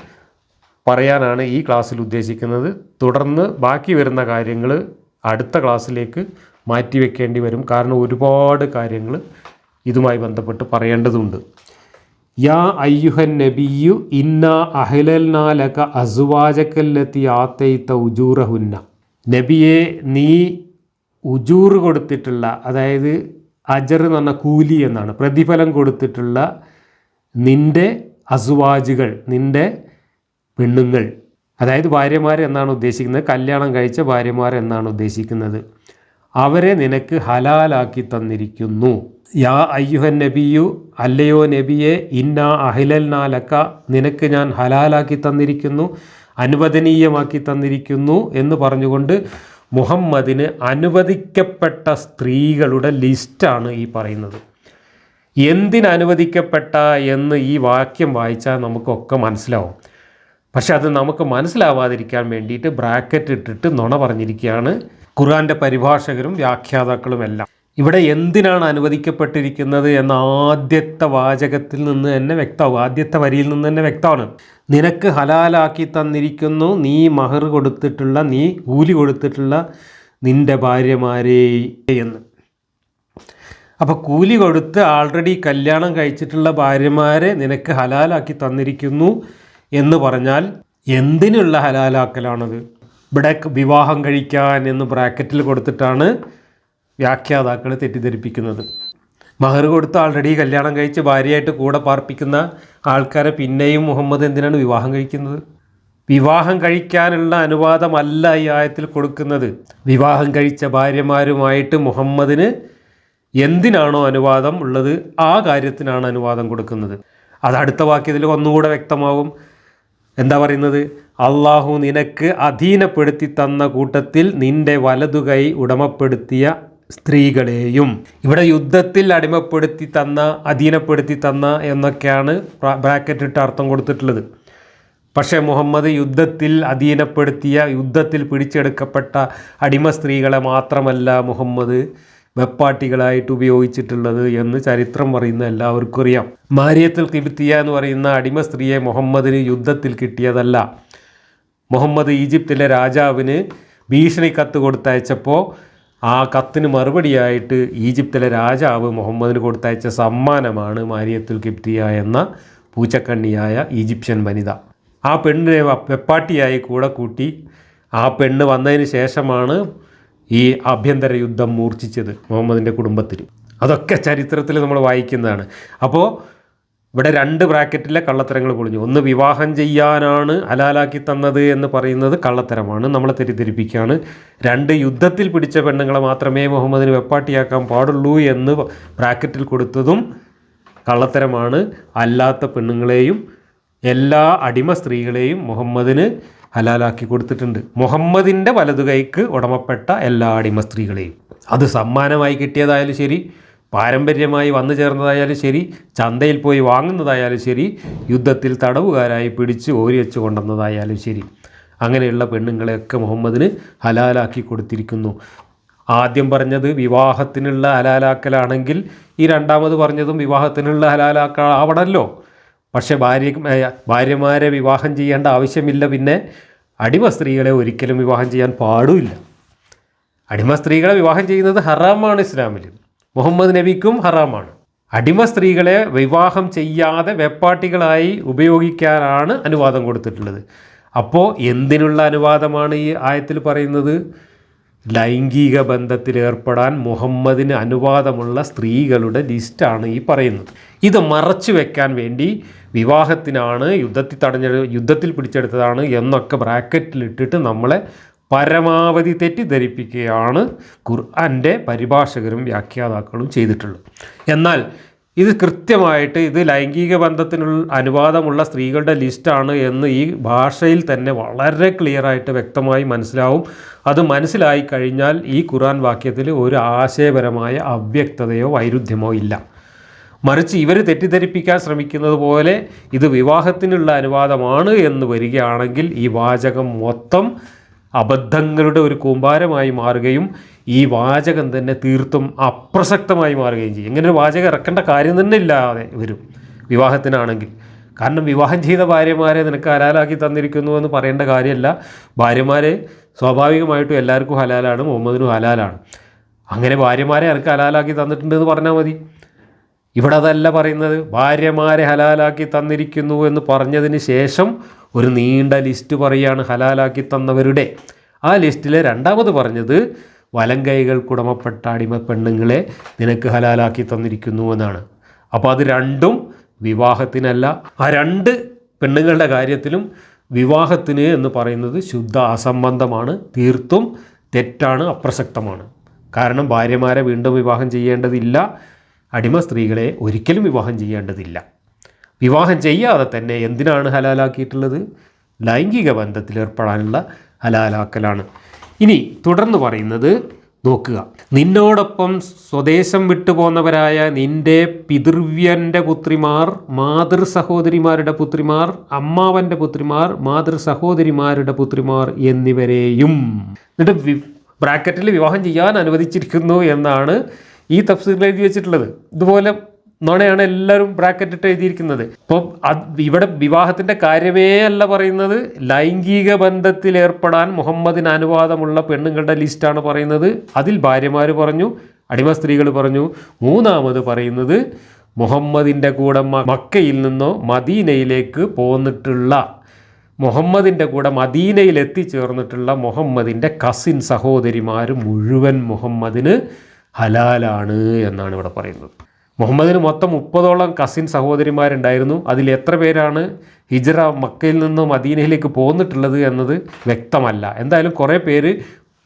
പറയാനാണ് ഈ ക്ലാസ്സിൽ ഉദ്ദേശിക്കുന്നത്. തുടർന്ന് ബാക്കി വരുന്ന കാര്യങ്ങൾ അടുത്ത ക്ലാസ്സിലേക്ക് മാറ്റിവെക്കേണ്ടി വരും. കാരണം ഒരുപാട് കാര്യങ്ങൾ ഇതുമായി ബന്ധപ്പെട്ട് പറയേണ്ടതുണ്ട്. യാ അയ്യുഹൻ നബിയു ഇന്നാ അഹ്ലൽനാ ലക അസ്വാജകല്ലത്തി ആതൈത ഉജൂറഹുന്ന. നബിയെ, നീ ഉജൂർ കൊടുത്തിട്ടുള്ള, അതായത് അജർ എന്ന് പറഞ്ഞാൽ കൂലി എന്നാണ്, പ്രതിഫലം കൊടുത്തിട്ടുള്ള നിൻ്റെ അസ്വാജുകൾ, നിൻ്റെ പെണ്ണുങ്ങൾ, അതായത് ഭാര്യമാർ എന്നാണ് ഉദ്ദേശിക്കുന്നത്, കല്യാണം കഴിച്ച ഭാര്യമാർ എന്നാണ് ഉദ്ദേശിക്കുന്നത്, അവരെ നിനക്ക് ഹലാലാക്കി തന്നിരിക്കുന്നു. യാ അയ്യുഹൻ നബിയു, അല്ലയോ നബിയെ, ഇന്നാ അഹ്ലൽനാ ലക, നിനക്ക് ഞാൻ ഹലാലാക്കി തന്നിരിക്കുന്നു, അനുവദനീയമാക്കി തന്നിരിക്കുന്നു എന്ന് പറഞ്ഞുകൊണ്ട് മുഹമ്മദിന് അനുവദിക്കപ്പെട്ട സ്ത്രീകളുടെ ലിസ്റ്റാണ് ഈ പറയുന്നത്. എന്തിനനുവദിക്കപ്പെട്ട എന്ന് ഈ വാക്യം വായിച്ചാൽ നമുക്കൊക്കെ മനസ്സിലാവും. പക്ഷെ അത് നമുക്ക് മനസ്സിലാവാതിരിക്കാൻ വേണ്ടിയിട്ട് ബ്രാക്കറ്റ് ഇട്ടിട്ട് നുണ പറഞ്ഞിരിക്കുകയാണ് ഖുർആൻ്റെ പരിഭാഷകരും വ്യാഖ്യാതാക്കളുമെല്ലാം. ഇവിടെ എന്തിനാണ് അനുവദിക്കപ്പെട്ടിരിക്കുന്നത് എന്ന ആദ്യത്തെ വാചകത്തിൽ നിന്ന് തന്നെ വ്യക്തമാവും, ആദ്യത്തെ വരിയിൽ നിന്ന് തന്നെ വ്യക്തമാണ്. നിനക്ക് ഹലാലാക്കി തന്നിരിക്കുന്നു നീ മഹർ കൊടുത്തിട്ടുള്ള, നീ കൂലി കൊടുത്തിട്ടുള്ള നിൻ്റെ ഭാര്യമാരെ എന്ന്. അപ്പോൾ കൂലി കൊടുത്ത് ആൾറെഡി കല്യാണം കഴിച്ചിട്ടുള്ള ഭാര്യമാരെ നിനക്ക് ഹലാലാക്കി തന്നിരിക്കുന്നു എന്ന് പറഞ്ഞാൽ എന്തിനുള്ള ഹലാലാക്കലാണത്? ഇവിടെ വിവാഹം കഴിക്കാൻ എന്ന് ബ്രാക്കറ്റിൽ കൊടുത്തിട്ടാണ് വ്യാഖ്യാതാക്കൾ തെറ്റിദ്ധരിപ്പിക്കുന്നത്. മഹർ കൊടുത്ത് ആൾറെഡി കല്യാണം കഴിച്ച് ഭാര്യയായിട്ട് കൂടെ പാർപ്പിക്കുന്ന ആൾക്കാരെ പിന്നെയും മുഹമ്മദ് എന്തിനാണ് വിവാഹം കഴിക്കുന്നത്? വിവാഹം കഴിക്കാനുള്ള അനുവാദമല്ല ഈ ആയത്തിൽ കൊടുക്കുന്നത്. വിവാഹം കഴിച്ച ഭാര്യമാരുമായിട്ട് മുഹമ്മദിന് എന്തിനാണോ അനുവാദം ഉള്ളത് ആ കാര്യത്തിനാണ് അനുവാദം കൊടുക്കുന്നത്. അത് അടുത്ത വാക്യത്തിൽ ഒന്നുകൂടെ വ്യക്തമാവും. എന്താ പറയുന്നത്? അള്ളാഹു നിനക്ക് അധീനപ്പെടുത്തി തന്ന കൂട്ടത്തിൽ നിൻ്റെ വലതുകൈ ഉടമപ്പെടുത്തിയ സ്ത്രീകളെയും. ഇവിടെ യുദ്ധത്തിൽ അടിമപ്പെടുത്തി തന്ന, അധീനപ്പെടുത്തി തന്ന എന്നൊക്കെയാണ് ബ്രാക്കറ്റ് ഇട്ട് അർത്ഥം കൊടുത്തിട്ടുള്ളത്. പക്ഷേ മുഹമ്മദ് യുദ്ധത്തിൽ അധീനപ്പെടുത്തിയ, യുദ്ധത്തിൽ പിടിച്ചെടുക്കപ്പെട്ട അടിമ സ്ത്രീകളെ മാത്രമല്ല മുഹമ്മദ് വെപ്പാട്ടികളായിട്ട് ഉപയോഗിച്ചിട്ടുള്ളത് എന്ന് ചരിത്രം പറയുന്ന എല്ലാവർക്കും അറിയാം. മാരിയത്തുൽ ഖിബ്തിയ എന്ന് പറയുന്ന അടിമ സ്ത്രീയെ മുഹമ്മദിന് യുദ്ധത്തിൽ കിട്ടിയതല്ല. മുഹമ്മദ് ഈജിപ്തിലെ രാജാവിന് ഭീഷണി കത്ത് കൊടുത്തയച്ചപ്പോൾ ആ കത്തിന് മറുപടിയായിട്ട് ഈജിപ്തിലെ രാജാവ് മുഹമ്മദിന് കൊടുത്തയച്ച സമ്മാനമാണ് മാരിയത്തുൽ ഖിബ്തിയ എന്ന പൂച്ചക്കണ്ണിയായ ഈജിപ്ഷ്യൻ വനിത. ആ പെണ്ണിനെ വെപ്പാട്ടിയായി കൂടെ കൂട്ടി ആ പെണ്ണ് വന്നതിന് ശേഷമാണ് ഈ ആഭ്യന്തര യുദ്ധം മൂർച്ഛിച്ചത് മുഹമ്മദിൻ്റെ കുടുംബത്തിൽ. അതൊക്കെ ചരിത്രത്തിൽ നമ്മൾ വായിക്കുന്നതാണ്. അപ്പോൾ ഇവിടെ 2 ബ്രാക്കറ്റിലെ കള്ളത്തരങ്ങൾ പൊളിഞ്ഞു. ഒന്ന്, വിവാഹം ചെയ്യാനാണ് ഹലാലാക്കി തന്നത് എന്ന് പറയുന്നത് കള്ളത്തരമാണ്, നമ്മളെ തെറ്റിദ്ധരിപ്പിക്കുകയാണ്. 2, യുദ്ധത്തിൽ പിടിച്ച പെണ്ണുങ്ങളെ മാത്രമേ മുഹമ്മദിന് വെപ്പാട്ടിയാക്കാൻ പാടുള്ളൂ എന്ന് ബ്രാക്കറ്റിൽ കൊടുത്തതും കള്ളത്തരമാണ്. അല്ലാത്ത പെണ്ണുങ്ങളെയും എല്ലാ അടിമ സ്ത്രീകളെയും മുഹമ്മദിന് ഹലാലാക്കി കൊടുത്തിട്ടുണ്ട്. മുഹമ്മദിൻ്റെ വലതുകൈക്ക് ഉടമപ്പെട്ട എല്ലാ അടിമ സ്ത്രീകളെയും. അത് സമ്മാനമായി കിട്ടിയതായാലും ശരി, പാരമ്പര്യമായി വന്നു ചേർന്നതായാലും ശരി, ചന്തയിൽ പോയി വാങ്ങുന്നതായാലും ശരി, യുദ്ധത്തിൽ തടവുകാരായി പിടിച്ച് ഓരിവെച്ച് കൊണ്ടുവന്നതായാലും ശരി, അങ്ങനെയുള്ള പെണ്ണുങ്ങളെയൊക്കെ മുഹമ്മദിന് ഹലാലാക്കി കൊടുത്തിരിക്കുന്നു. ആദ്യം പറഞ്ഞത് വിവാഹത്തിനുള്ള ഹലാലാക്കലാണെങ്കിൽ ഈ രണ്ടാമത് പറഞ്ഞതും വിവാഹത്തിനുള്ള ഹലാലാക്കലാവണമല്ലോ. പക്ഷേ ഭാര്യമാരെ വിവാഹം ചെയ്യേണ്ട ആവശ്യമില്ല. പിന്നെ അടിമ സ്ത്രീകളെ ഒരിക്കലും വിവാഹം ചെയ്യാൻ പാടില്ല. അടിമ സ്ത്രീകളെ വിവാഹം ചെയ്യുന്നത് ഹറാമാണ് ഇസ്ലാമിൽ, മുഹമ്മദ് നബിക്കും ഹറാമാണ്. അടിമ സ്ത്രീകളെ വിവാഹം ചെയ്യാതെ വെപ്പാട്ടികളായി ഉപയോഗിക്കാനാണ് അനുവാദം കൊടുത്തിട്ടുള്ളത്. അപ്പോൾ എന്തിനുള്ള അനുവാദമാണ് ഈ ആയത്തിൽ പറയുന്നത്? ലൈംഗിക ബന്ധത്തിലേർപ്പെടാൻ മുഹമ്മദിന് അനുവാദമുള്ള സ്ത്രീകളുടെ ലിസ്റ്റാണ് ഈ പറയുന്നത്. ഇത് മറച്ചു വെക്കാൻ വേണ്ടി വിവാഹത്തിനാണ്, യുദ്ധത്തിൽ പിടിച്ചെടുത്തതാണ് എന്നൊക്കെ ബ്രാക്കറ്റിലിട്ടിട്ട് നമ്മളെ പരമാവധി തെറ്റിദ്ധരിപ്പിക്കുകയാണ് ഖുർആൻ്റെ പരിഭാഷകരും വ്യാഖ്യാതാക്കളും ചെയ്തിട്ടുള്ളത്. എന്നാൽ ഇത് കൃത്യമായിട്ട് ഇത് ലൈംഗിക ബന്ധത്തിനുള്ള അനുവാദമുള്ള സ്ത്രീകളുടെ ലിസ്റ്റാണ് എന്ന് ഈ ഭാഷയിൽ തന്നെ വളരെ ക്ലിയറായിട്ട് വ്യക്തമായി മനസ്സിലാവും. അത് മനസ്സിലായി കഴിഞ്ഞാൽ ഈ ഖുർആൻ വാക്യത്തിൽ ഒരു ആശയപരമായ അവ്യക്തതയോ വൈരുദ്ധ്യമോ ഇല്ല. മറിച്ച് ഇവർ തെറ്റിദ്ധരിപ്പിക്കാൻ ശ്രമിക്കുന്നത് പോലെ ഇത് വിവാഹത്തിനുള്ള അനുവാദമാണ് എന്ന് വരികയാണെങ്കിൽ ഈ വാചകം മൊത്തം അബദ്ധങ്ങളുടെ ഒരു കൂമ്പാരമായി മാറുകയും ഈ വാചകം തന്നെ തീർത്തും അപ്രസക്തമായി മാറുകയും ചെയ്യും. ഇങ്ങനെ ഒരു വാചകം ഇറക്കേണ്ട കാര്യം തന്നെ ഇല്ലാതെ വരും വിവാഹത്തിനാണെങ്കിൽ. കാരണം വിവാഹം ചെയ്ത ഭാര്യമാരെ നിനക്ക് ഹലാലാക്കി തന്നിരിക്കുന്നു എന്ന് പറയേണ്ട കാര്യമല്ല. ഭാര്യമാരെ സ്വാഭാവികമായിട്ടും എല്ലാവർക്കും ഹലാലാണ്, മുഹമ്മദിനും ഹലാലാണ്. അങ്ങനെ ഭാര്യമാരെ എനിക്ക് ഹലാലാക്കി തന്നിട്ടുണ്ടെന്ന് പറഞ്ഞാൽ മതി. ഇവിടെ അതല്ല പറയുന്നത്. ഭാര്യമാരെ ഹലാലാക്കി തന്നിരിക്കുന്നു എന്ന് പറഞ്ഞതിന് ശേഷം ഒരു നീണ്ട ലിസ്റ്റ് പറയുകയാണ് ഹലാലാക്കി തന്നവരുടെ. ആ ലിസ്റ്റിലെ രണ്ടാമത് പറഞ്ഞത് വലങ്കൈകൾക്കുടമപ്പെട്ട അടിമ പെണ്ണുങ്ങളെ നിനക്ക് ഹലാലാക്കി തന്നിരിക്കുന്നു എന്നാണ്. അപ്പോൾ അത് രണ്ടും വിവാഹത്തിനല്ല. ആ രണ്ട് പെണ്ണുങ്ങളുടെ കാര്യത്തിലും വിവാഹത്തിന് എന്ന് പറയുന്നത് ശുദ്ധ അസംബന്ധമാണ്, തീർത്തും തെറ്റാണ്, അപ്രസക്തമാണ്. കാരണം ഭാര്യമാരെ വീണ്ടും വിവാഹം ചെയ്യേണ്ടതില്ല, അടിമ സ്ത്രീകളെ ഒരിക്കലും വിവാഹം ചെയ്യേണ്ടതില്ല. വിവാഹം ചെയ്യാതെ തന്നെ എന്തിനാണ് ഹലാലാക്കിയിട്ടുള്ളത്? ലൈംഗിക ബന്ധത്തിലേർപ്പെടാനുള്ള ഹലാലാക്കലാണ്. ഇനി തുടർന്ന് പറയുന്നത് നോക്കുക. നിന്നോടൊപ്പം സ്വദേശം വിട്ടുപോന്നവരായ നിൻ്റെ പിതൃവ്യൻ്റെ പുത്രിമാർ, മാതൃ സഹോദരിമാരുടെ പുത്രിമാർ, അമ്മാവൻ്റെ പുത്രിമാർ, മാതൃ സഹോദരിമാരുടെ പുത്രിമാർ എന്നിവരെയും. എന്നിട്ട് ബ്രാക്കറ്റിൽ വിവാഹം ചെയ്യാൻ അനുവദിച്ചിരിക്കുന്നു എന്നാണ് ഈ തഫ്സീറിൽ എഴുതി വെച്ചിട്ടുള്ളത്. ഇതുപോലെ നുണയാണ് എല്ലാവരും ബ്രാക്കറ്റിട്ട് എഴുതിയിരിക്കുന്നത്. അപ്പോൾ ഇവിടെ വിവാഹത്തിൻ്റെ കാര്യമേ അല്ല പറയുന്നത്, ലൈംഗിക ബന്ധത്തിൽ ഏർപ്പെടാൻ മുഹമ്മദിന് അനുവാദമുള്ള പെണ്ണുങ്ങളുടെ ലിസ്റ്റാണ് പറയുന്നത്. അതിൽ ഭാര്യമാർ പറഞ്ഞു, അടിമ സ്ത്രീകൾ പറഞ്ഞു. മൂന്നാമത് പറയുന്നത് മുഹമ്മദിൻ്റെ കൂടെ മക്കയിൽ നിന്നോ മദീനയിലേക്ക് പോന്നിട്ടുള്ള, മുഹമ്മദിൻ്റെ കൂടെ മദീനയിൽ എത്തിച്ചേർന്നിട്ടുള്ള മുഹമ്മദിൻ്റെ കസിൻ സഹോദരിമാർ മുഴുവൻ മുഹമ്മദിന് ഹലാലാണ് എന്നാണ് ഇവിടെ പറയുന്നത്. മുഹമ്മദിന് മൊത്തം 30ഓളം കസിൻ സഹോദരിമാരുണ്ടായിരുന്നു. അതിൽ എത്ര പേരാണ് ഹിജ്റ മക്കയിൽ നിന്ന് മദീനയിലേക്ക് പോന്നിട്ടുള്ളത് എന്നത് വ്യക്തമല്ല. എന്തായാലും കുറേ പേര്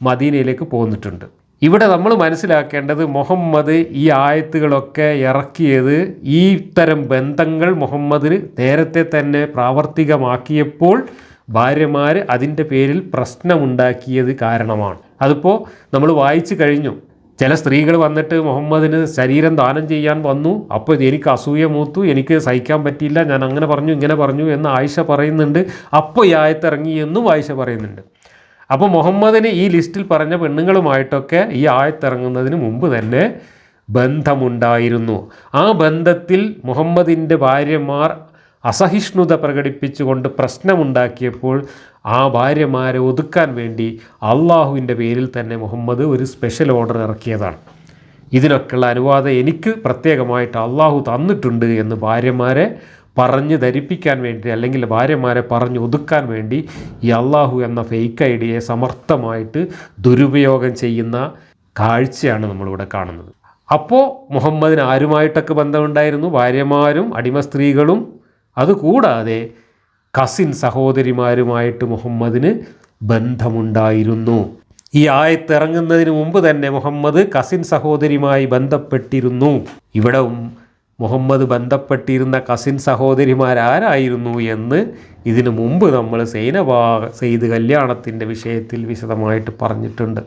മദീനയിലേക്ക് പോന്നിട്ടുണ്ട്. ഇവിടെ നമ്മൾ മനസ്സിലാക്കേണ്ടത് മുഹമ്മദ് ഈ ആയത്തുകളൊക്കെ ഇറക്കിയത് ഈ ഇത്തരം ബന്ധങ്ങൾ മുഹമ്മദിന് നേരത്തെ തന്നെ പ്രാവർത്തികമാക്കിയപ്പോൾ ഭാര്യമാർ അതിൻ്റെ പേരിൽ പ്രശ്നമുണ്ടാക്കിയത് കാരണമാണ്. അതിപ്പോൾ നമ്മൾ വായിച്ചു കഴിഞ്ഞു. ചില സ്ത്രീകൾ വന്നിട്ട് മുഹമ്മദിന് ശരീരം ദാനം ചെയ്യാൻ വന്നു, അപ്പോൾ എനിക്ക് അസൂയ മൂത്തു, എനിക്ക് സഹിക്കാൻ പറ്റിയില്ല, ഞാൻ അങ്ങനെ പറഞ്ഞു ഇങ്ങനെ പറഞ്ഞു എന്ന് ആയിഷ പറയുന്നുണ്ട്. അപ്പോൾ ഈ ആയത്തിറങ്ങി എന്നും ആയിഷ പറയുന്നുണ്ട്. അപ്പോൾ മുഹമ്മദിന് ഈ ലിസ്റ്റിൽ പറഞ്ഞ പെണ്ണുങ്ങളുമായിട്ടൊക്കെ ഈ ആയത്തിറങ്ങുന്നതിന് മുമ്പ് തന്നെ ബന്ധമുണ്ടായിരുന്നു. ആ ബന്ധത്തിൽ മുഹമ്മദിൻ്റെ ഭാര്യമാർ അസഹിഷ്ണുത പ്രകടിപ്പിച്ചുകൊണ്ട് പ്രശ്നമുണ്ടാക്കിയപ്പോൾ ആ ഭാര്യമാരെ ഒതുക്കാൻ വേണ്ടി അള്ളാഹുവിൻ്റെ പേരിൽ തന്നെ മുഹമ്മദ് ഒരു സ്പെഷ്യൽ ഓർഡർ ഇറക്കിയതാണ്. ഇതിനൊക്കെയുള്ള അനുവാദം എനിക്ക് പ്രത്യേകമായിട്ട് അള്ളാഹു തന്നിട്ടുണ്ട് എന്ന് ഭാര്യമാരെ പറഞ്ഞ് ധരിപ്പിക്കാൻ വേണ്ടി, അല്ലെങ്കിൽ ഭാര്യമാരെ പറഞ്ഞ് ഒതുക്കാൻ വേണ്ടി ഈ അള്ളാഹു എന്ന ഫേക്ക് ഐഡിയയെ സമർത്ഥമായിട്ട് ദുരുപയോഗം ചെയ്യുന്ന കാഴ്ചയാണ് നമ്മളിവിടെ കാണുന്നത്. അപ്പോൾ മുഹമ്മദിന് ആരുമായിട്ടൊക്കെ ബന്ധമുണ്ടായിരുന്നു? ഭാര്യമാരും അടിമ സ്ത്രീകളും, അതുകൂടാതെ കസിൻ സഹോദരിമാരുമായിട്ട് മുഹമ്മദിന് ബന്ധമുണ്ടായിരുന്നു. ഈ ആയത്തിറങ്ങുന്നതിന് മുമ്പ് തന്നെ മുഹമ്മദ് കസിൻ സഹോദരിയുമായി ബന്ധപ്പെട്ടിരുന്നു. ഇവിടെ മുഹമ്മദ് ബന്ധപ്പെട്ടിരുന്ന കസിൻ സഹോദരിമാരാരായിരുന്നു എന്ന് ഇതിനു മുമ്പ് നമ്മൾ സെയ്ദ് കല്യാണത്തിൻ്റെ വിഷയത്തിൽ വിശദമായിട്ട് പറഞ്ഞിട്ടുണ്ട്.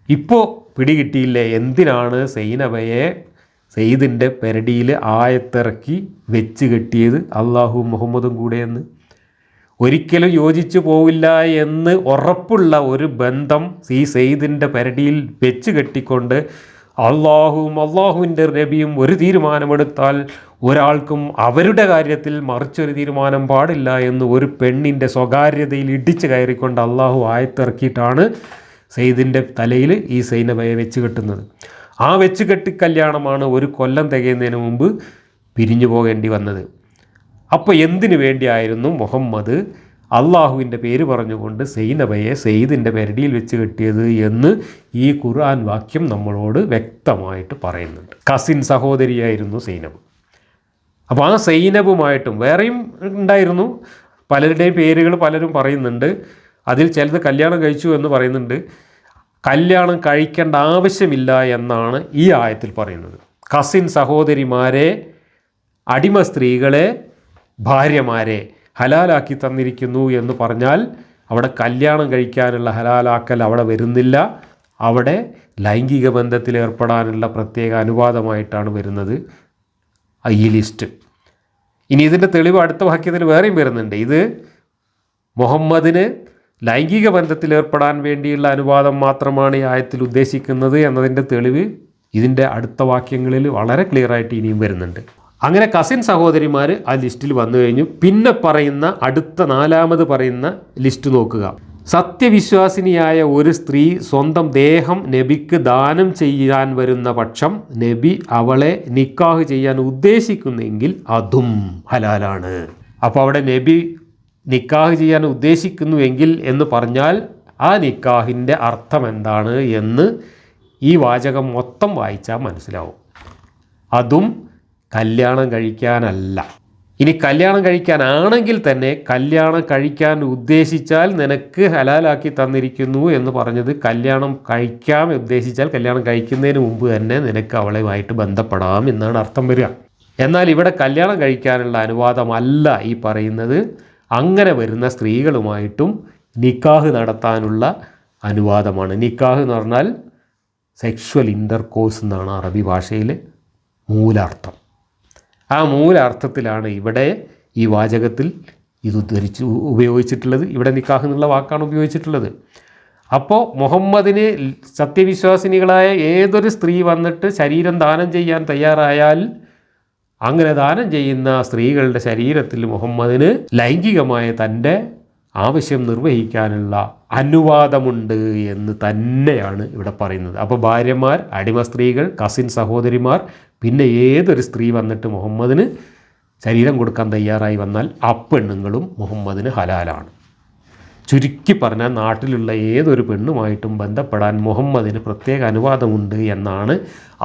ഇപ്പോൾ പിടികിട്ടിയില്ലേ എന്തിനാണ് സൈനബയെ സെയ്ദിൻ്റെ പെരടിയിൽ ആയത്തിറക്കി വെച്ച് കെട്ടിയത് അള്ളാഹുവും മുഹമ്മദും കൂടെയെന്ന്? ഒരിക്കലും യോജിച്ചു പോവില്ല എന്ന് ഉറപ്പുള്ള ഒരു ബന്ധം ഈ സെയ്ദിൻ്റെ പെരടിയിൽ വെച്ച് കെട്ടിക്കൊണ്ട് അള്ളാഹുവും അള്ളാഹുവിൻ്റെ നബിയും ഒരു തീരുമാനമെടുത്താൽ ഒരാൾക്കും അവരുടെ കാര്യത്തിൽ മറിച്ചൊരു തീരുമാനം പാടില്ല എന്ന് ഒരു പെണ്ണിൻ്റെ സ്വകാര്യതയിൽ ഇടിച്ചു കയറിക്കൊണ്ട് അള്ളാഹു ആയത്തിറക്കിയിട്ടാണ് സെയ്ദിൻ്റെ തലയിൽ ഈ സൈനബയെ വെച്ച് കെട്ടുന്നത്. ആ വെച്ച് കെട്ടി കല്യാണമാണ് ഒരു കൊല്ലം തികയുന്നതിന് മുമ്പ് പിരിഞ്ഞു പോകേണ്ടി വന്നത്. അപ്പോൾ എന്തിനു വേണ്ടിയായിരുന്നു മുഹമ്മദ് അള്ളാഹുവിൻ്റെ പേര് പറഞ്ഞുകൊണ്ട് സൈനബയെ സെയ്ദിൻ്റെ പെരടിയിൽ വെച്ച് കെട്ടിയത് എന്ന് ഈ ഖുർആൻ വാക്യം നമ്മളോട് വ്യക്തമായിട്ട് പറയുന്നുണ്ട്. കസിൻ സഹോദരിയായിരുന്നു സൈനബ്. അപ്പോൾ ആ സൈനബുമായിട്ടും വേറെയും ഉണ്ടായിരുന്നു, പലരുടെയും പേരുകൾ പലരും പറയുന്നുണ്ട്. അതിൽ ചിലത് കല്യാണം കഴിച്ചു എന്ന് പറയുന്നുണ്ട്. കല്യാണം കഴിക്കേണ്ട ആവശ്യമില്ല എന്നാണ് ഈ ആയത്തിൽ പറയുന്നത്. കസിൻ സഹോദരിമാരെ, അടിമ സ്ത്രീകളെ, ഭാര്യമാരെ ഹലാലാക്കി തന്നിരിക്കുന്നു എന്ന് പറഞ്ഞാൽ അവിടെ കല്യാണം കഴിക്കാനുള്ള ഹലാലാക്കൽ അവിടെ വരുന്നില്ല. അവിടെ ലൈംഗിക ബന്ധത്തിൽ ഏർപ്പെടാനുള്ള പ്രത്യേക അനുവാദമായിട്ടാണ് വരുന്നത് ഈ ലിസ്റ്റ്. ഇനി ഇതിൻ്റെ തെളിവ് അടുത്ത വാക്യത്തിൽ വേറെയും വരുന്നുണ്ട്. ഇത് മുഹമ്മദിന് ലൈംഗിക ബന്ധത്തിൽ ഏർപ്പെടാൻ വേണ്ടിയുള്ള അനുവാദം മാത്രമാണ് ഈ ആയത്തിൽ ഉദ്ദേശിക്കുന്നത് എന്നതിൻ്റെ തെളിവ് ഇതിൻ്റെ അടുത്ത വാക്യങ്ങളിൽ വളരെ ക്ലിയറായിട്ട് ഇനിയും വരുന്നുണ്ട്. അങ്ങനെ കസിൻ സഹോദരിമാർ ആ ലിസ്റ്റിൽ വന്നു കഴിഞ്ഞു. പിന്നെ പറയുന്ന അടുത്ത 4ാമത് പറയുന്ന ലിസ്റ്റ് നോക്കുക. സത്യവിശ്വാസിനിയായ ഒരു സ്ത്രീ സ്വന്തം ദേഹം നബിക്ക് ദാനം ചെയ്യാൻ വരുന്ന പക്ഷം നബി അവളെ നിക്കാഹ് ചെയ്യാൻ ഉദ്ദേശിക്കുന്നെങ്കിൽ അതും ഹലാലാണ്. അപ്പോൾ അവിടെ നബി നിക്കാഹ് ചെയ്യാൻ ഉദ്ദേശിക്കുന്നുവെങ്കിൽ എന്ന് പറഞ്ഞാൽ ആ നിക്കാഹിൻ്റെ അർത്ഥം എന്താണ് എന്ന് ഈ വാചകം മൊത്തം വായിച്ചാൽ മനസ്സിലാവും. അതും കല്യാണം കഴിക്കാനല്ല. ഇനി കല്യാണം കഴിക്കാനാണെങ്കിൽ തന്നെ കല്യാണം കഴിക്കാൻ ഉദ്ദേശിച്ചാൽ നിനക്ക് ഹലാലാക്കി തന്നിരിക്കുന്നു എന്ന് പറഞ്ഞത് കല്യാണം കഴിക്കാൻ ഉദ്ദേശിച്ചാൽ കല്യാണം കഴിക്കുന്നതിന് മുമ്പ് തന്നെ നിനക്ക് അവളുമായിട്ട് ബന്ധപ്പെടാം എന്നാണ് അർത്ഥം വരിക. എന്നാൽ ഇവിടെ കല്യാണം കഴിക്കാനുള്ള അനുവാദമല്ല ഈ പറയുന്നത്. അങ്ങനെ വരുന്ന സ്ത്രീകളുമായിട്ടും നിക്കാഹ് നടത്താനുള്ള അനുവാദമാണ്. നിക്കാഹ് എന്ന് പറഞ്ഞാൽ സെക്ഷുവൽ ഇൻ്റർകോഴ്സ് എന്നാണ് അറബി ഭാഷയിൽ മൂലാർത്ഥം. ആ മൂലാർത്ഥത്തിലാണ് ഇവിടെ ഈ വാചകത്തിൽ ഇത് ഉപയോഗിച്ചിട്ടുള്ളത്. ഇവിടെ നിക്കാഹ് എന്നുള്ള വാക്കാണ് ഉപയോഗിച്ചിട്ടുള്ളത്. അപ്പോൾ മുഹമ്മദിന് സത്യവിശ്വാസിനികളായ ഏതൊരു സ്ത്രീ വന്നിട്ട് ശരീരം ദാനം ചെയ്യാൻ തയ്യാറായാൽ അങ്ങനെ ദാനം ചെയ്യുന്ന സ്ത്രീകളുടെ ശരീരത്തിൽ മുഹമ്മദിന് ലൈംഗികമായ തൻ്റെ ആവശ്യം നിർവഹിക്കാനുള്ള അനുവാദമുണ്ട് എന്ന് തന്നെയാണ് ഇവിടെ പറയുന്നത്. അപ്പോൾ ഭാര്യമാർ, അടിമ സ്ത്രീകൾ, കസിൻ സഹോദരിമാർ, പിന്നെ ഏതൊരു സ്ത്രീ വന്നിട്ട് മുഹമ്മദിന് ശരീരം കൊടുക്കാൻ തയ്യാറായി വന്നാൽ പെണ്ണുങ്ങളും മുഹമ്മദിന് ഹലാലാണ്. ചുരുക്കി പറഞ്ഞാൽ നാട്ടിലുള്ള ഏതൊരു പെണ്ണുമായിട്ടും ബന്ധപ്പെടാൻ മുഹമ്മദിന് പ്രത്യേക അനുവാദമുണ്ട് എന്നാണ്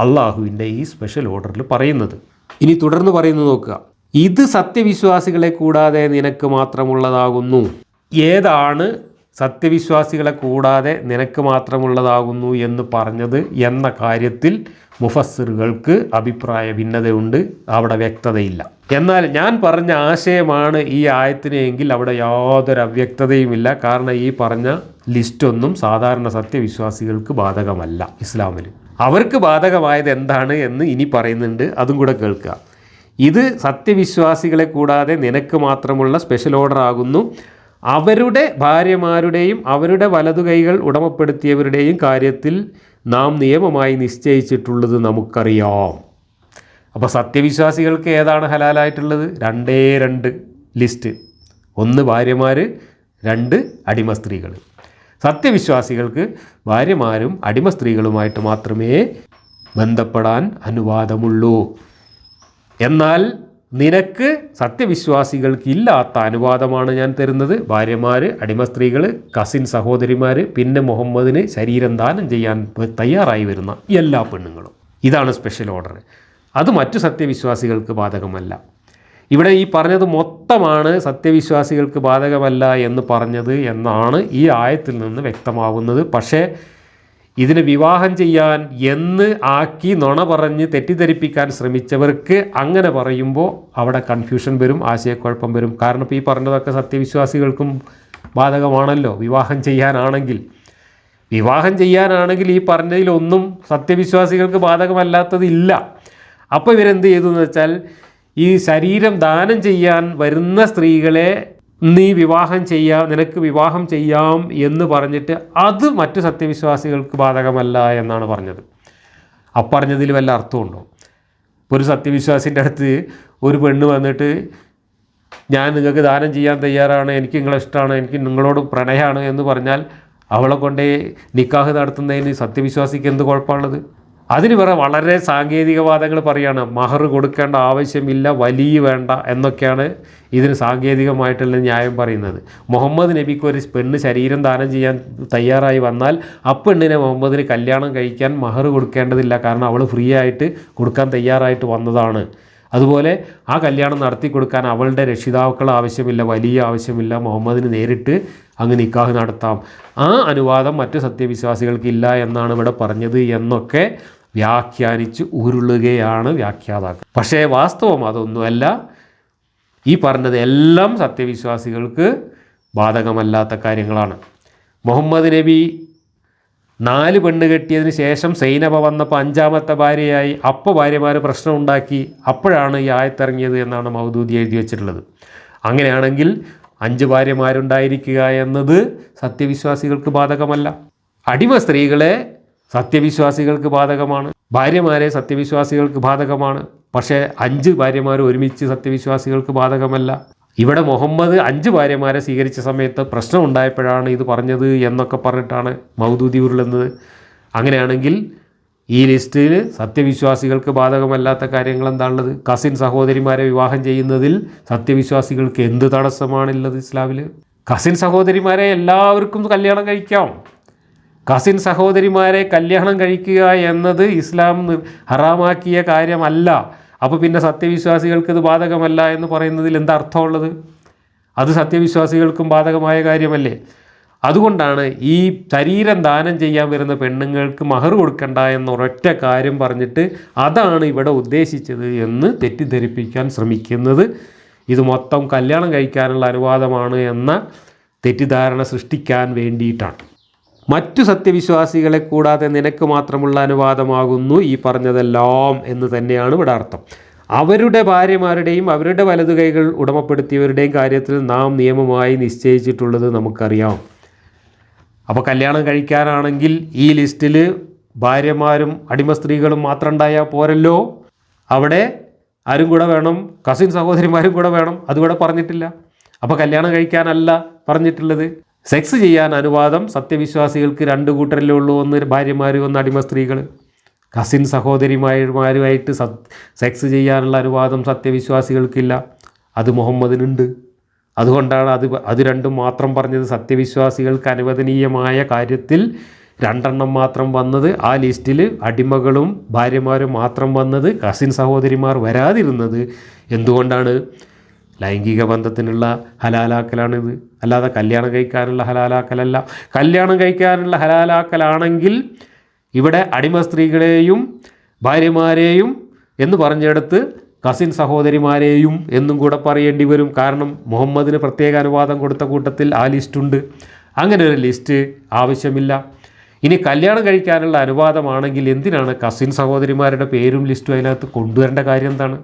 അള്ളാഹുവിൻ്റെ ഈ സ്പെഷ്യൽ ഓർഡറിൽ പറയുന്നത്. ഇനി തുടർന്ന് പറയുന്നത് നോക്കുക. ഇത് സത്യവിശ്വാസികളെ കൂടാതെ നിനക്ക് മാത്രമുള്ളതാകുന്നു. ഏതാണ് സത്യവിശ്വാസികളെ കൂടാതെ നിനക്ക് മാത്രമുള്ളതാകുന്നു എന്ന് പറഞ്ഞത് എന്ന കാര്യത്തിൽ മുഫസ്സിറുകൾക്ക് അഭിപ്രായ ഭിന്നതയുണ്ട്. അവിടെ വ്യക്തതയില്ല. എന്നാൽ ഞാൻ പറഞ്ഞ ആശയമാണ് ഈ ആയത്തിന് എങ്കിൽ അവിടെ യാതൊരു അവ്യക്തതയുമില്ല. കാരണം ഈ പറഞ്ഞ ലിസ്റ്റൊന്നും സാധാരണ സത്യവിശ്വാസികൾക്ക് ബാധകമല്ല. ഇസ്ലാമിൽ അവർക്ക് ബാധകമായത് എന്താണ് എന്ന് ഇനി പറയുന്നുണ്ട്, അതും കൂടെ കേൾക്കുക. ഇത് സത്യവിശ്വാസികളെ കൂടാതെ നിനക്ക് മാത്രമുള്ള സ്പെഷ്യൽ ഓർഡർ ആകുന്നു. അവരുടെ ഭാര്യമാരുടെയും അവരുടെ വലതുകൈകൾ ഉടമപ്പെടുത്തിയവരുടെയും കാര്യത്തിൽ നാം നിയമമായി നിശ്ചയിച്ചിട്ടുള്ളത് നമുക്കറിയാം. അപ്പോൾ സത്യവിശ്വാസികൾക്ക് ഏതാണ് ഹലാലായിട്ടുള്ളത്? 2 ലിസ്റ്റ്. 1 ഭാര്യമാർ, 2 അടിമ സ്ത്രീകൾ. സത്യവിശ്വാസികൾക്ക് ഭാര്യമാരും അടിമ സ്ത്രീകളുമായിട്ട് മാത്രമേ ബന്ധപ്പെടാൻ അനുവാദമുള്ളൂ. എന്നാൽ നിനക്ക് സത്യവിശ്വാസികൾക്ക് ഇല്ലാത്ത അനുവാദമാണ് ഞാൻ തരുന്നത്. ഭാര്യമാർ, അടിമ സ്ത്രീകൾ, കസിൻ സഹോദരിമാർ, പിന്നെ മുഹമ്മദിന് ശരീരം ദാനം ചെയ്യാൻ തയ്യാറായി വരുന്ന എല്ലാ പെണ്ണുങ്ങളും. ഇതാണ് സ്പെഷ്യൽ ഓർഡർ. അത് മറ്റു സത്യവിശ്വാസികൾക്ക് ബാധകമല്ല. ഇവിടെ ഈ പറഞ്ഞത് മൊത്തമാണ് സത്യവിശ്വാസികൾക്ക് ബാധകമല്ല എന്ന് പറഞ്ഞത് എന്നാണ് ഈ ആയത്തിൽ നിന്ന് വ്യക്തമാവുന്നത്. പക്ഷേ ഇതിനെ വിവാഹം ചെയ്യാൻ എന്ന് ആക്കി നുണ പറഞ്ഞ് തെറ്റിദ്ധരിപ്പിക്കാൻ ശ്രമിച്ചവർക്ക് അങ്ങനെ പറയുമ്പോൾ അവിടെ കൺഫ്യൂഷൻ വരും, ആശയക്കുഴപ്പം വരും. കാരണം ഇപ്പോൾ ഈ പറഞ്ഞതൊക്കെ സത്യവിശ്വാസികൾക്കും ബാധകമാണല്ലോ. വിവാഹം ചെയ്യാനാണെങ്കിൽ ഈ പറഞ്ഞതിലൊന്നും സത്യവിശ്വാസികൾക്ക് ബാധകമല്ലാത്തതില്ല. അപ്പോൾ ഇവരെന്ത് ചെയ്തു എന്ന് വെച്ചാൽ ഈ ശരീരം ദാനം ചെയ്യാൻ വരുന്ന സ്ത്രീകളെ നിനക്ക് വിവാഹം ചെയ്യാം എന്ന് പറഞ്ഞിട്ട് അത് മറ്റു സത്യവിശ്വാസികൾക്ക് ബാധകമല്ല എന്നാണ് പറഞ്ഞത്. അപ്പറഞ്ഞതിൽ വല്ല അർത്ഥമുണ്ടോ? ഒരു സത്യവിശ്വാസിൻ്റെ അടുത്ത് ഒരു പെണ്ണ് വന്നിട്ട് ഞാൻ നിങ്ങൾക്ക് ദാനം ചെയ്യാൻ തയ്യാറാണ്, എനിക്ക് നിങ്ങളെ ഇഷ്ടമാണ്, എനിക്ക് നിങ്ങളോട് പ്രണയമാണ് എന്ന് പറഞ്ഞാൽ അവളെ കൊണ്ടേ നിക്കാഹ് നടത്തുന്നതിന് സത്യവിശ്വാസിക്ക് എന്ത് കുഴപ്പമുള്ളത്? അതിന് വളരെ സാങ്കേതികവാദങ്ങൾ പറയുകയാണ്. മഹർ കൊടുക്കേണ്ട ആവശ്യമില്ല, വലിയ വേണ്ട എന്നൊക്കെയാണ് ഇതിന് സാങ്കേതികമായിട്ടുള്ള ന്യായം പറയുന്നത്. മുഹമ്മദ് നബിക്ക് ഒരു പെണ്ണ് ശരീരം ദാനം ചെയ്യാൻ തയ്യാറായി വന്നാൽ പെണ്ണിനെ മുഹമ്മദിന് കല്യാണം കഴിക്കാൻ മഹർ കൊടുക്കേണ്ടതില്ല. കാരണം അവൾ ഫ്രീ ആയിട്ട് കൊടുക്കാൻ തയ്യാറായിട്ട് വന്നതാണ്. അതുപോലെ ആ കല്യാണം നടത്തി കൊടുക്കാൻ അവളുടെ രക്ഷിതാക്കൾ ആവശ്യമില്ല, വലിയ ആവശ്യമില്ല. മുഹമ്മദിന് നേരിട്ട് അങ്ങ് നിക്കാഹ് നടത്താം. ആ അനുവാദം മറ്റ് സത്യവിശ്വാസികൾക്കില്ല എന്നാണ് ഇവിടെ പറഞ്ഞത് എന്നൊക്കെ വ്യാഖ്യാനിച്ച് ഉരുളുകയാണ് വ്യാഖ്യാതാക്കൾ. പക്ഷേ വാസ്തവം അതൊന്നുമല്ല. ഈ പറഞ്ഞത് എല്ലാം സത്യവിശ്വാസികൾക്ക് ബാധകമല്ലാത്ത കാര്യങ്ങളാണ്. മുഹമ്മദ് നബി 4 പെണ്ണ് കെട്ടിയതിന് ശേഷം സൈനബ വന്നപ്പോൾ 5ാമത്തെ ഭാര്യയായി. അപ്പോൾ ഭാര്യമാർ പ്രശ്നം ഉണ്ടാക്കി. അപ്പോഴാണ് ഈ ആയത്തിറങ്ങിയത് എന്നാണ് മൗദൂദി എഴുതി വച്ചിട്ടുള്ളത്. അങ്ങനെയാണെങ്കിൽ 5 ഭാര്യമാരുണ്ടായിരിക്കുക എന്നത് സത്യവിശ്വാസികൾക്ക് ബാധകമല്ല. അടിമ സ്ത്രീകളെ സത്യവിശ്വാസികൾക്ക് ബാധകമാണ്, ഭാര്യമാരെ സത്യവിശ്വാസികൾക്ക് ബാധകമാണ്. പക്ഷേ 5 ഭാര്യമാർ ഒരുമിച്ച് സത്യവിശ്വാസികൾക്ക് ബാധകമല്ല. ഇവിടെ മുഹമ്മദ് 5 ഭാര്യമാരെ സ്വീകരിച്ച സമയത്ത് പ്രശ്നം ഉണ്ടായപ്പോഴാണ് ഇത് പറഞ്ഞത് എന്നൊക്കെ പറഞ്ഞിട്ടാണ് മൗദൂദി ഉരുളുന്നത്. അങ്ങനെയാണെങ്കിൽ ഈ ലിസ്റ്റിൽ സത്യവിശ്വാസികൾക്ക് ബാധകമല്ലാത്ത കാര്യങ്ങൾ എന്താണുള്ളത്? കസിൻ സഹോദരിമാരെ വിവാഹം ചെയ്യുന്നതിൽ സത്യവിശ്വാസികൾക്ക് എന്ത് തടസ്സമാണുള്ളത് ഇസ്ലാമിൽ? കസിൻ സഹോദരിമാരെ എല്ലാവർക്കും കല്യാണം കഴിക്കാം. കസിൻ സഹോദരിമാരെ കല്യാണം കഴിക്കുക എന്നത് ഇസ്ലാം ഹറാമാക്കിയ കാര്യമല്ല. അപ്പോൾ പിന്നെ സത്യവിശ്വാസികൾക്ക് ഇത് ബാധകമല്ല എന്ന് പറയുന്നതിൽ എന്താ അർത്ഥമുള്ളത്? അത് സത്യവിശ്വാസികൾക്കും ബാധകമായ കാര്യമല്ലേ? അതുകൊണ്ടാണ് ഈ ശരീരം ദാനം ചെയ്യാൻ വരുന്ന പെണ്ണുങ്ങൾക്ക് മഹർ കൊടുക്കണ്ട എന്ന ഒരൊറ്റ കാര്യം പറഞ്ഞിട്ട് അതാണ് ഇവിടെ ഉദ്ദേശിച്ചത് എന്ന് തെറ്റിദ്ധരിപ്പിക്കാൻ ശ്രമിക്കുന്നത്. ഇത് മൊത്തം കല്യാണം കഴിക്കാനുള്ള അനുവാദമാണ് എന്ന തെറ്റിദ്ധാരണ സൃഷ്ടിക്കാൻ വേണ്ടിയിട്ടാണ്. മറ്റു സത്യവിശ്വാസികളെ കൂടാതെ നിനക്ക് മാത്രമുള്ള അനുവാദമാകുന്നു ഈ പറഞ്ഞതെല്ലാം എന്ന് തന്നെയാണ് ഇവിടെ അർത്ഥം. അവരുടെ ഭാര്യമാരുടെയും അവരുടെ വലതുകൈകൾ ഉടമപ്പെടുത്തിയവരുടെയും കാര്യത്തിൽ നാം നിയമമായി നിശ്ചയിച്ചിട്ടുള്ളത് നമുക്കറിയാം. അപ്പോൾ കല്യാണം കഴിക്കാനാണെങ്കിൽ ഈ ലിസ്റ്റിൽ ഭാര്യമാരും അടിമ സ്ത്രീകളും മാത്രം ഉണ്ടായാൽ പോരല്ലോ. അവിടെ ആരും കൂടെ വേണം, കസിൻ സഹോദരിമാരും കൂടെ വേണം. അതുകൂടെ പറഞ്ഞിട്ടില്ല. അപ്പോൾ കല്യാണം കഴിക്കാനല്ല പറഞ്ഞിട്ടുള്ളത്. സെക്സ് ചെയ്യാൻ അനുവാദം സത്യവിശ്വാസികൾക്ക് 2 കൂട്ടരല്ലേ ഉള്ളൂ, ഒന്ന് ഭാര്യമാർ, ഒന്ന് അടിമ സ്ത്രീകൾ. കസിൻ സഹോദരിമാരുമായിട്ട് സെക്സ് ചെയ്യാനുള്ള അനുവാദം സത്യവിശ്വാസികൾക്കില്ല, അത് മുഹമ്മദിനുണ്ട്. അതുകൊണ്ടാണ് അത് രണ്ടും മാത്രം പറഞ്ഞത്. സത്യവിശ്വാസികൾക്ക് അനുവദനീയമായ കാര്യത്തിൽ 2 മാത്രം വന്നത്. ആ ലിസ്റ്റിൽ അടിമകളും ഭാര്യമാരും മാത്രം വന്നത്, കസിൻ സഹോദരിമാർ വരാതിരുന്നത് എന്തുകൊണ്ടാണ്? ലൈംഗിക ബന്ധത്തിനുള്ള ഹലാലാക്കലാണിത്, അല്ലാതെ കല്യാണം കഴിക്കാനുള്ള ഹലാലാക്കലല്ല. കല്യാണം കഴിക്കാനുള്ള ഹലാലാക്കലാണെങ്കിൽ ഇവിടെ അടിമ സ്ത്രീകളെയും ഭാര്യമാരെയും എന്ന് പറഞ്ഞെടുത്ത് കസിൻ സഹോദരിമാരെയും എന്നും കൂടെ പറയേണ്ടി വരും. കാരണം മുഹമ്മദിന് പ്രത്യേക അനുവാദം കൊടുത്ത കൂട്ടത്തിൽ ആ ലിസ്റ്റുണ്ട്. അങ്ങനെ ഒരു ലിസ്റ്റ് ആവശ്യമില്ല. ഇനി കല്യാണം കഴിക്കാനുള്ള അനുവാദമാണെങ്കിൽ എന്തിനാണ് കസിൻ സഹോദരിമാരുടെ പേരും ലിസ്റ്റും അതിനകത്ത് കൊണ്ടുവരേണ്ട കാര്യം എന്താണ്?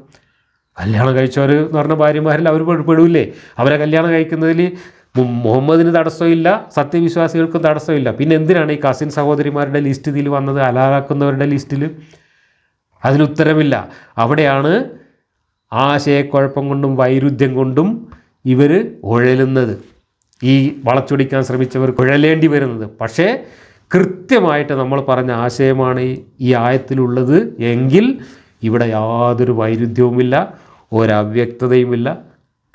കല്യാണം കഴിച്ചവർ എന്ന് പറഞ്ഞ ഭാര്യമാരിൽ അവർ പെടില്ലേ? അവരെ കല്യാണം കഴിക്കുന്നതിൽ മുഹമ്മദിന് തടസ്സമില്ല, സത്യവിശ്വാസികൾക്കും തടസ്സമില്ല. പിന്നെ എന്തിനാണ് ഈ കസിൻ സഹോദരിമാരുടെ ലിസ്റ്റ് ഇതിൽ വന്നത്, ഹലാലാക്കുന്നവരുടെ ലിസ്റ്റിൽ? അതിനുത്തരമില്ല. അവിടെയാണ് ആശയക്കുഴപ്പം കൊണ്ടും വൈരുദ്ധ്യം കൊണ്ടും ഇവർ ഉഴലുന്നത്. ഈ വളച്ചൊടിക്കാൻ ശ്രമിച്ചവർ ഉഴലേണ്ടി വരുന്നത്. പക്ഷേ കൃത്യമായിട്ട് നമ്മൾ പറഞ്ഞ ആശയമാണ് ഈ ആയത്തിലുള്ളത് എങ്കിൽ ഇവിടെ യാതൊരു വൈരുദ്ധ്യവുമില്ല, ഒരവ്യക്തതയുമില്ല,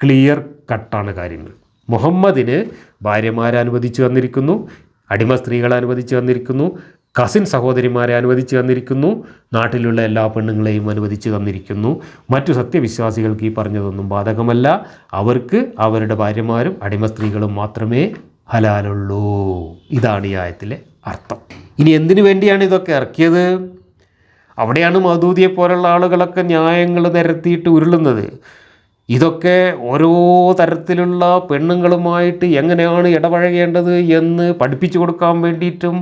ക്ലിയർ കട്ടാണ് കാര്യങ്ങൾ. മുഹമ്മദിന് ഭാര്യമാരെ അനുവദിച്ചു തന്നിരിക്കുന്നു, അടിമ സ്ത്രീകളെ അനുവദിച്ചു തന്നിരിക്കുന്നു, കസിൻ സഹോദരിമാരെ അനുവദിച്ചു തന്നിരിക്കുന്നു, നാട്ടിലുള്ള എല്ലാ പെണ്ണുങ്ങളെയും അനുവദിച്ചു തന്നിരിക്കുന്നു. മറ്റു സത്യവിശ്വാസികൾക്ക് ഈ പറഞ്ഞതൊന്നും ബാധകമല്ല. അവർക്ക് അവരുടെ ഭാര്യമാരും അടിമ സ്ത്രീകളും മാത്രമേ ഹലാലുള്ളൂ. ഇതാണ് ഈ ആയത്തിലെ അർത്ഥം. ഇനി എന്തിനു വേണ്ടിയാണ് ഇതൊക്കെ ഇറക്കിയത്? അവിടെയാണ് മൗദൂദിയെ പോലുള്ള ആളുകളൊക്കെ ന്യായങ്ങൾ നിരത്തിയിട്ട് ഉരുളുന്നത്. ഇതൊക്കെ ഓരോ തരത്തിലുള്ള പെണ്ണുങ്ങളുമായിട്ട് എങ്ങനെയാണ് ഇടപഴകേണ്ടത് എന്ന് പഠിപ്പിച്ചു കൊടുക്കാൻ വേണ്ടിയിട്ടും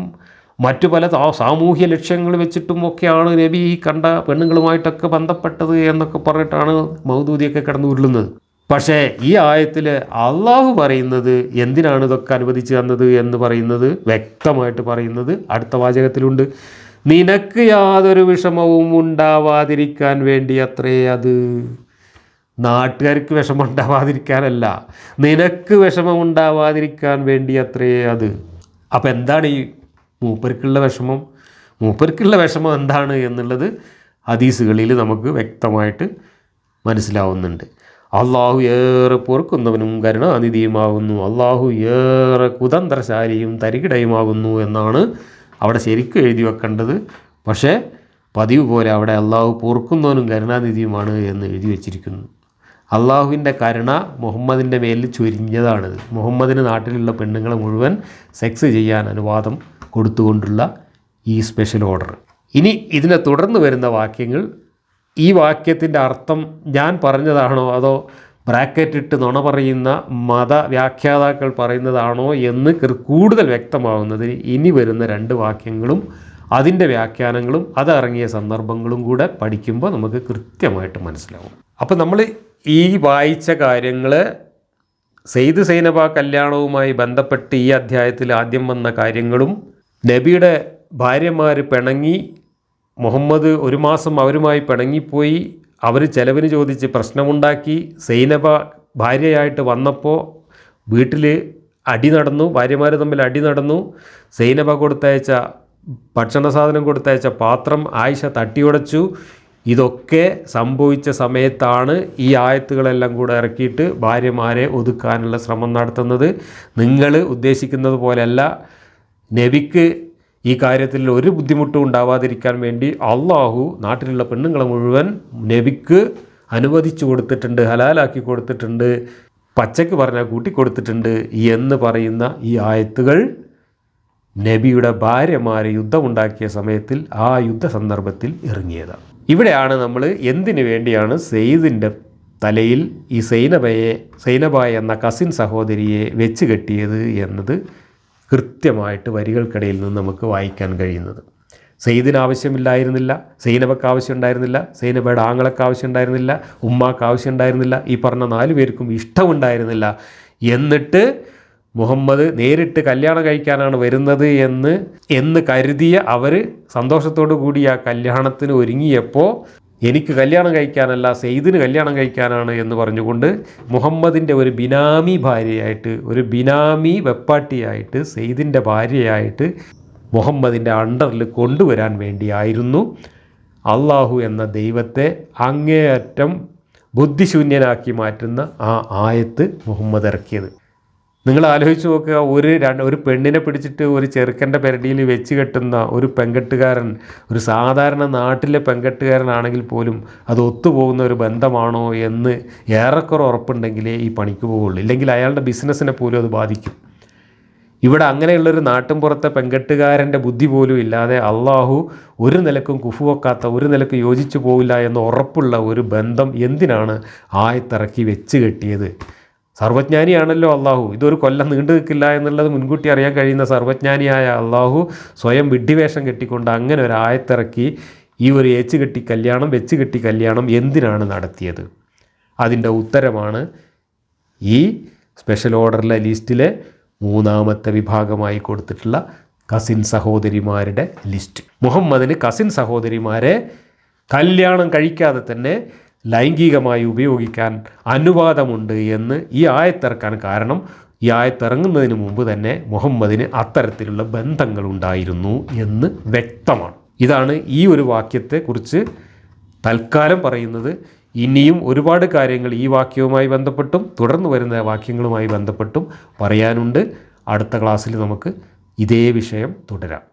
മറ്റു പല സാമൂഹ്യ ലക്ഷ്യങ്ങൾ വെച്ചിട്ടും ഒക്കെയാണ് നബി ഈ കണ്ട പെണ്ണുങ്ങളുമായിട്ടൊക്കെ ബന്ധപ്പെട്ടത് എന്നൊക്കെ പറഞ്ഞിട്ടാണ് മൗദൂദിയൊക്കെ കിടന്ന് ഉരുളുന്നത്. പക്ഷേ ഈ ആയത്തിൽ അള്ളാഹു പറയുന്നത് എന്തിനാണ് ഇതൊക്കെ അനുവദിച്ചു തന്നത് എന്ന് പറയുന്നത് വ്യക്തമായിട്ട് പറയുന്നത് അടുത്ത വാചകത്തിലുണ്ട്. നിനക്ക് യാതൊരു വിഷമവും ഉണ്ടാവാതിരിക്കാൻ വേണ്ടി അത്രേ അത്. നാട്ടുകാർക്ക് വിഷമം ഉണ്ടാവാതിരിക്കാനല്ല, നിനക്ക് വിഷമം ഉണ്ടാവാതിരിക്കാൻ വേണ്ടി അത്രേ അത്. അപ്പം എന്താണ് ഈ മൂപ്പർക്കുള്ള വിഷമം? മൂപ്പർക്കുള്ള വിഷമം എന്താണ് എന്നുള്ളത് ഹദീസുകളിൽ നമുക്ക് വ്യക്തമായിട്ട് മനസ്സിലാവുന്നുണ്ട്. അള്ളാഹു ഏറെ പൊറുക്കുന്നവനും കരുണാനിധിയുമാകുന്നു, അള്ളാഹു ഏറെ കുതന്ത്രശാലിയും തരികിടയുമാകുന്നു എന്നാണ് അവിടെ ശരിക്കും എഴുതി വെക്കേണ്ടത്. പക്ഷേ പതിവ് പോലെ അവിടെ അള്ളാഹു പൊറുക്കുന്നവനും കരുണാനിധിയുമാണ് എന്ന് എഴുതി വച്ചിരിക്കുന്നു. അള്ളാഹുവിൻ്റെ കരുണ മുഹമ്മദിൻ്റെ മേലിൽ ചൊരിഞ്ഞതാണിത്. മുഹമ്മദിന് നാട്ടിലുള്ള പെണ്ണുങ്ങളെ മുഴുവൻ സെക്സ് ചെയ്യാൻ അനുവാദം കൊടുത്തുകൊണ്ടുള്ള ഈ സ്പെഷ്യൽ ഓർഡർ. ഇനി ഇതിനെ തുടർന്ന് വരുന്ന വാക്യങ്ങൾ, ഈ വാക്യത്തിൻ്റെ അർത്ഥം ഞാൻ പറഞ്ഞതാണോ അതോ ബ്രാക്കറ്റ് ഇട്ട് നുണ പറയുന്ന മതവ്യാഖ്യാതാക്കൾ പറയുന്നതാണോ എന്ന് കൂടുതൽ വ്യക്തമാവുന്നതിന് ഇനി വരുന്ന 2 വാക്യങ്ങളും അതിൻ്റെ വ്യാഖ്യാനങ്ങളും അതിറങ്ങിയ സന്ദർഭങ്ങളും കൂടെ പഠിക്കുമ്പോൾ നമുക്ക് കൃത്യമായിട്ട് മനസ്സിലാവും. അപ്പോൾ നമ്മൾ ഈ വായിച്ച കാര്യങ്ങൾ സെയ്ദ് സൈനബ കല്യാണവുമായി ബന്ധപ്പെട്ട് ഈ അധ്യായത്തിൽ ആദ്യം വന്ന കാര്യങ്ങളും, നബിയുടെ ഭാര്യമാർ പിണങ്ങി, മുഹമ്മദ് 1 മാസം അവരുമായി പിണങ്ങിപ്പോയി, അവർ ചെലവിന് ചോദിച്ച് പ്രശ്നമുണ്ടാക്കി, സൈനബ ഭാര്യയായിട്ട് വന്നപ്പോൾ വീട്ടിൽ അടി നടന്നു, ഭാര്യമാർ തമ്മിൽ അടി നടന്നു, സൈനബ കൊടുത്തയച്ച ഭക്ഷണ സാധനം കൊടുത്തയച്ച പാത്രം ആയിഷ തട്ടിയുടച്ചു. ഇതൊക്കെ സംഭവിച്ച സമയത്താണ് ഈ ആയത്തുകളെല്ലാം കൂടെ ഇറക്കിയിട്ട് ഭാര്യമാരെ ഒതുക്കാനുള്ള ശ്രമം നടത്തുന്നത്. നിങ്ങൾ ഉദ്ദേശിക്കുന്നത് പോലെയല്ല, നബിക്ക് ഈ കാര്യത്തിൽ ഒരു ബുദ്ധിമുട്ടും ഉണ്ടാവാതിരിക്കാൻ വേണ്ടി അള്ളാഹു നാട്ടിലുള്ള പെണ്ണുങ്ങളെ മുഴുവൻ നബിക്ക് അനുവദിച്ചു കൊടുത്തിട്ടുണ്ട്, ഹലാലാക്കി കൊടുത്തിട്ടുണ്ട്, പച്ചക്ക് പറഞ്ഞാൽ കൂട്ടിക്കൊടുത്തിട്ടുണ്ട് എന്ന് പറയുന്ന ഈ ആയത്തുകൾ നബിയുടെ ഭാര്യമാരെ യുദ്ധമുണ്ടാക്കിയ സമയത്തിൽ ആ യുദ്ധ സന്ദർഭത്തിൽ ഇറങ്ങിയതാണ്. ഇവിടെയാണ് നമ്മൾ എന്തിനു വേണ്ടിയാണ് സെയ്ദിൻ്റെ തലയിൽ ഈ സൈനബ എന്ന കസിൻ സഹോദരിയെ വെച്ച് കെട്ടിയത് എന്നത് കൃത്യമായിട്ട് വരികൾക്കിടയിൽ നിന്ന് നമുക്ക് വായിക്കാൻ കഴിയുന്നത്. സെയ്ദിന് ആവശ്യമില്ലായിരുന്നില്ല, സൈനബക്ക് ആവശ്യമുണ്ടായിരുന്നില്ല, സൈനബയുടെ ആങ്ങളക്ക് ആവശ്യമുണ്ടായിരുന്നില്ല, ഉമ്മാക്ക് ആവശ്യമുണ്ടായിരുന്നില്ല, ഈ പറഞ്ഞ 4 പേർക്കും ഇഷ്ടമുണ്ടായിരുന്നില്ല. എന്നിട്ട് മുഹമ്മദ് നേരിട്ട് കല്യാണം കഴിക്കാനാണ് വരുന്നത് എന്ന് കരുതിയ അവർ സന്തോഷത്തോടു കൂടി ആ കല്യാണത്തിന് ഒരുങ്ങിയപ്പോൾ എനിക്ക് കല്യാണം കഴിക്കാനല്ല, സെയ്ദിന് കല്യാണം കഴിക്കാനാണ് എന്ന് പറഞ്ഞുകൊണ്ട് മുഹമ്മദിൻ്റെ ഒരു ബിനാമി ഭാര്യയായിട്ട്, ഒരു ബിനാമി വെപ്പാട്ടിയായിട്ട്, സെയ്ദിൻ്റെ ഭാര്യയായിട്ട് മുഹമ്മദിൻ്റെ അണ്ടറിൽ കൊണ്ടുവരാൻ വേണ്ടിയായിരുന്നു അള്ളാഹു എന്ന ദൈവത്തെ അങ്ങേയറ്റം ബുദ്ധിശൂന്യനാക്കി മാറ്റുന്ന ആ ആയത്ത് മുഹമ്മദ് ഇറക്കിയത്. നിങ്ങൾ ആലോചിച്ച് നോക്കുക, ഒരു പെണ്ണിനെ പിടിച്ചിട്ട് ഒരു ചെറുക്കൻ്റെ പെരടിയിൽ വെച്ച് കെട്ടുന്ന ഒരു പെൺകെട്ടുകാരൻ, ഒരു സാധാരണ നാട്ടിലെ പെൺകെട്ടുകാരനാണെങ്കിൽ പോലും അത് ഒത്തുപോകുന്ന ഒരു ബന്ധമാണോ എന്ന് ഏറെക്കുറെ ഉറപ്പുണ്ടെങ്കിലേ ഈ പണിക്ക് പോവുള്ളൂ, ഇല്ലെങ്കിൽ അയാളുടെ ബിസിനസ്സിനെ പോലും അത് ബാധിക്കും. ഇവിടെ അങ്ങനെയുള്ളൊരു നാട്ടിൻ പുറത്തെ പെൺകെട്ടുകാരൻ്റെ ബുദ്ധി പോലും ഇല്ലാതെ അള്ളാഹു ഒരു നിലക്കും കുഫുവെക്കാത്ത, ഒരു നിലക്ക് യോജിച്ചു പോവില്ല എന്ന് ഉറപ്പുള്ള ഒരു ബന്ധം എന്തിനാണ് ആയത്തിറക്കി വെച്ച് കെട്ടിയത്? സർവജ്ഞാനിയാണല്ലോ അള്ളാഹു. ഇതൊരു കൊല്ലം നീണ്ടു നിൽക്കില്ല എന്നുള്ളത് മുൻകൂട്ടി അറിയാൻ കഴിയുന്ന സർവജ്ഞാനിയായ അള്ളാഹു സ്വയം വിഡ്ഢിവേഷം കെട്ടിക്കൊണ്ട് അങ്ങനെ ഒരു ആയത്തിറക്കി ഈ ഒരു വെച്ച് കെട്ടി കല്യാണം എന്തിനാണ് നടത്തിയത്? അതിൻ്റെ ഉത്തരമാണ് ഈ സ്പെഷ്യൽ ഓർഡറിലെ ലിസ്റ്റിലെ 3ാമത്തെ വിഭാഗമായി കൊടുത്തിട്ടുള്ള കസിൻ സഹോദരിമാരുടെ ലിസ്റ്റ്. മുഹമ്മദിന് കസിൻ സഹോദരിമാരെ കല്യാണം കഴിക്കാതെ തന്നെ ലൈംഗികമായി ഉപയോഗിക്കാൻ അനുവാദമുണ്ട് എന്ന് ഈ ആയത്തിറക്കാൻ കാരണം, ഈ ആയത്തിറങ്ങുന്നതിന് മുമ്പ് തന്നെ മുഹമ്മദിന് അത്തരത്തിലുള്ള ബന്ധങ്ങളുണ്ടായിരുന്നു എന്ന് വ്യക്തമാണ്. ഇതാണ് ഈ ഒരു വാക്യത്തെക്കുറിച്ച് തൽക്കാലം പറയുന്നത്. ഇനിയും ഒരുപാട് കാര്യങ്ങൾ ഈ വാക്യവുമായി ബന്ധപ്പെട്ടും തുടർന്ന് വരുന്ന വാക്യങ്ങളുമായി ബന്ധപ്പെട്ടും പറയാനുണ്ട്. അടുത്ത ക്ലാസ്സിൽ നമുക്ക് ഇതേ വിഷയം തുടരാം.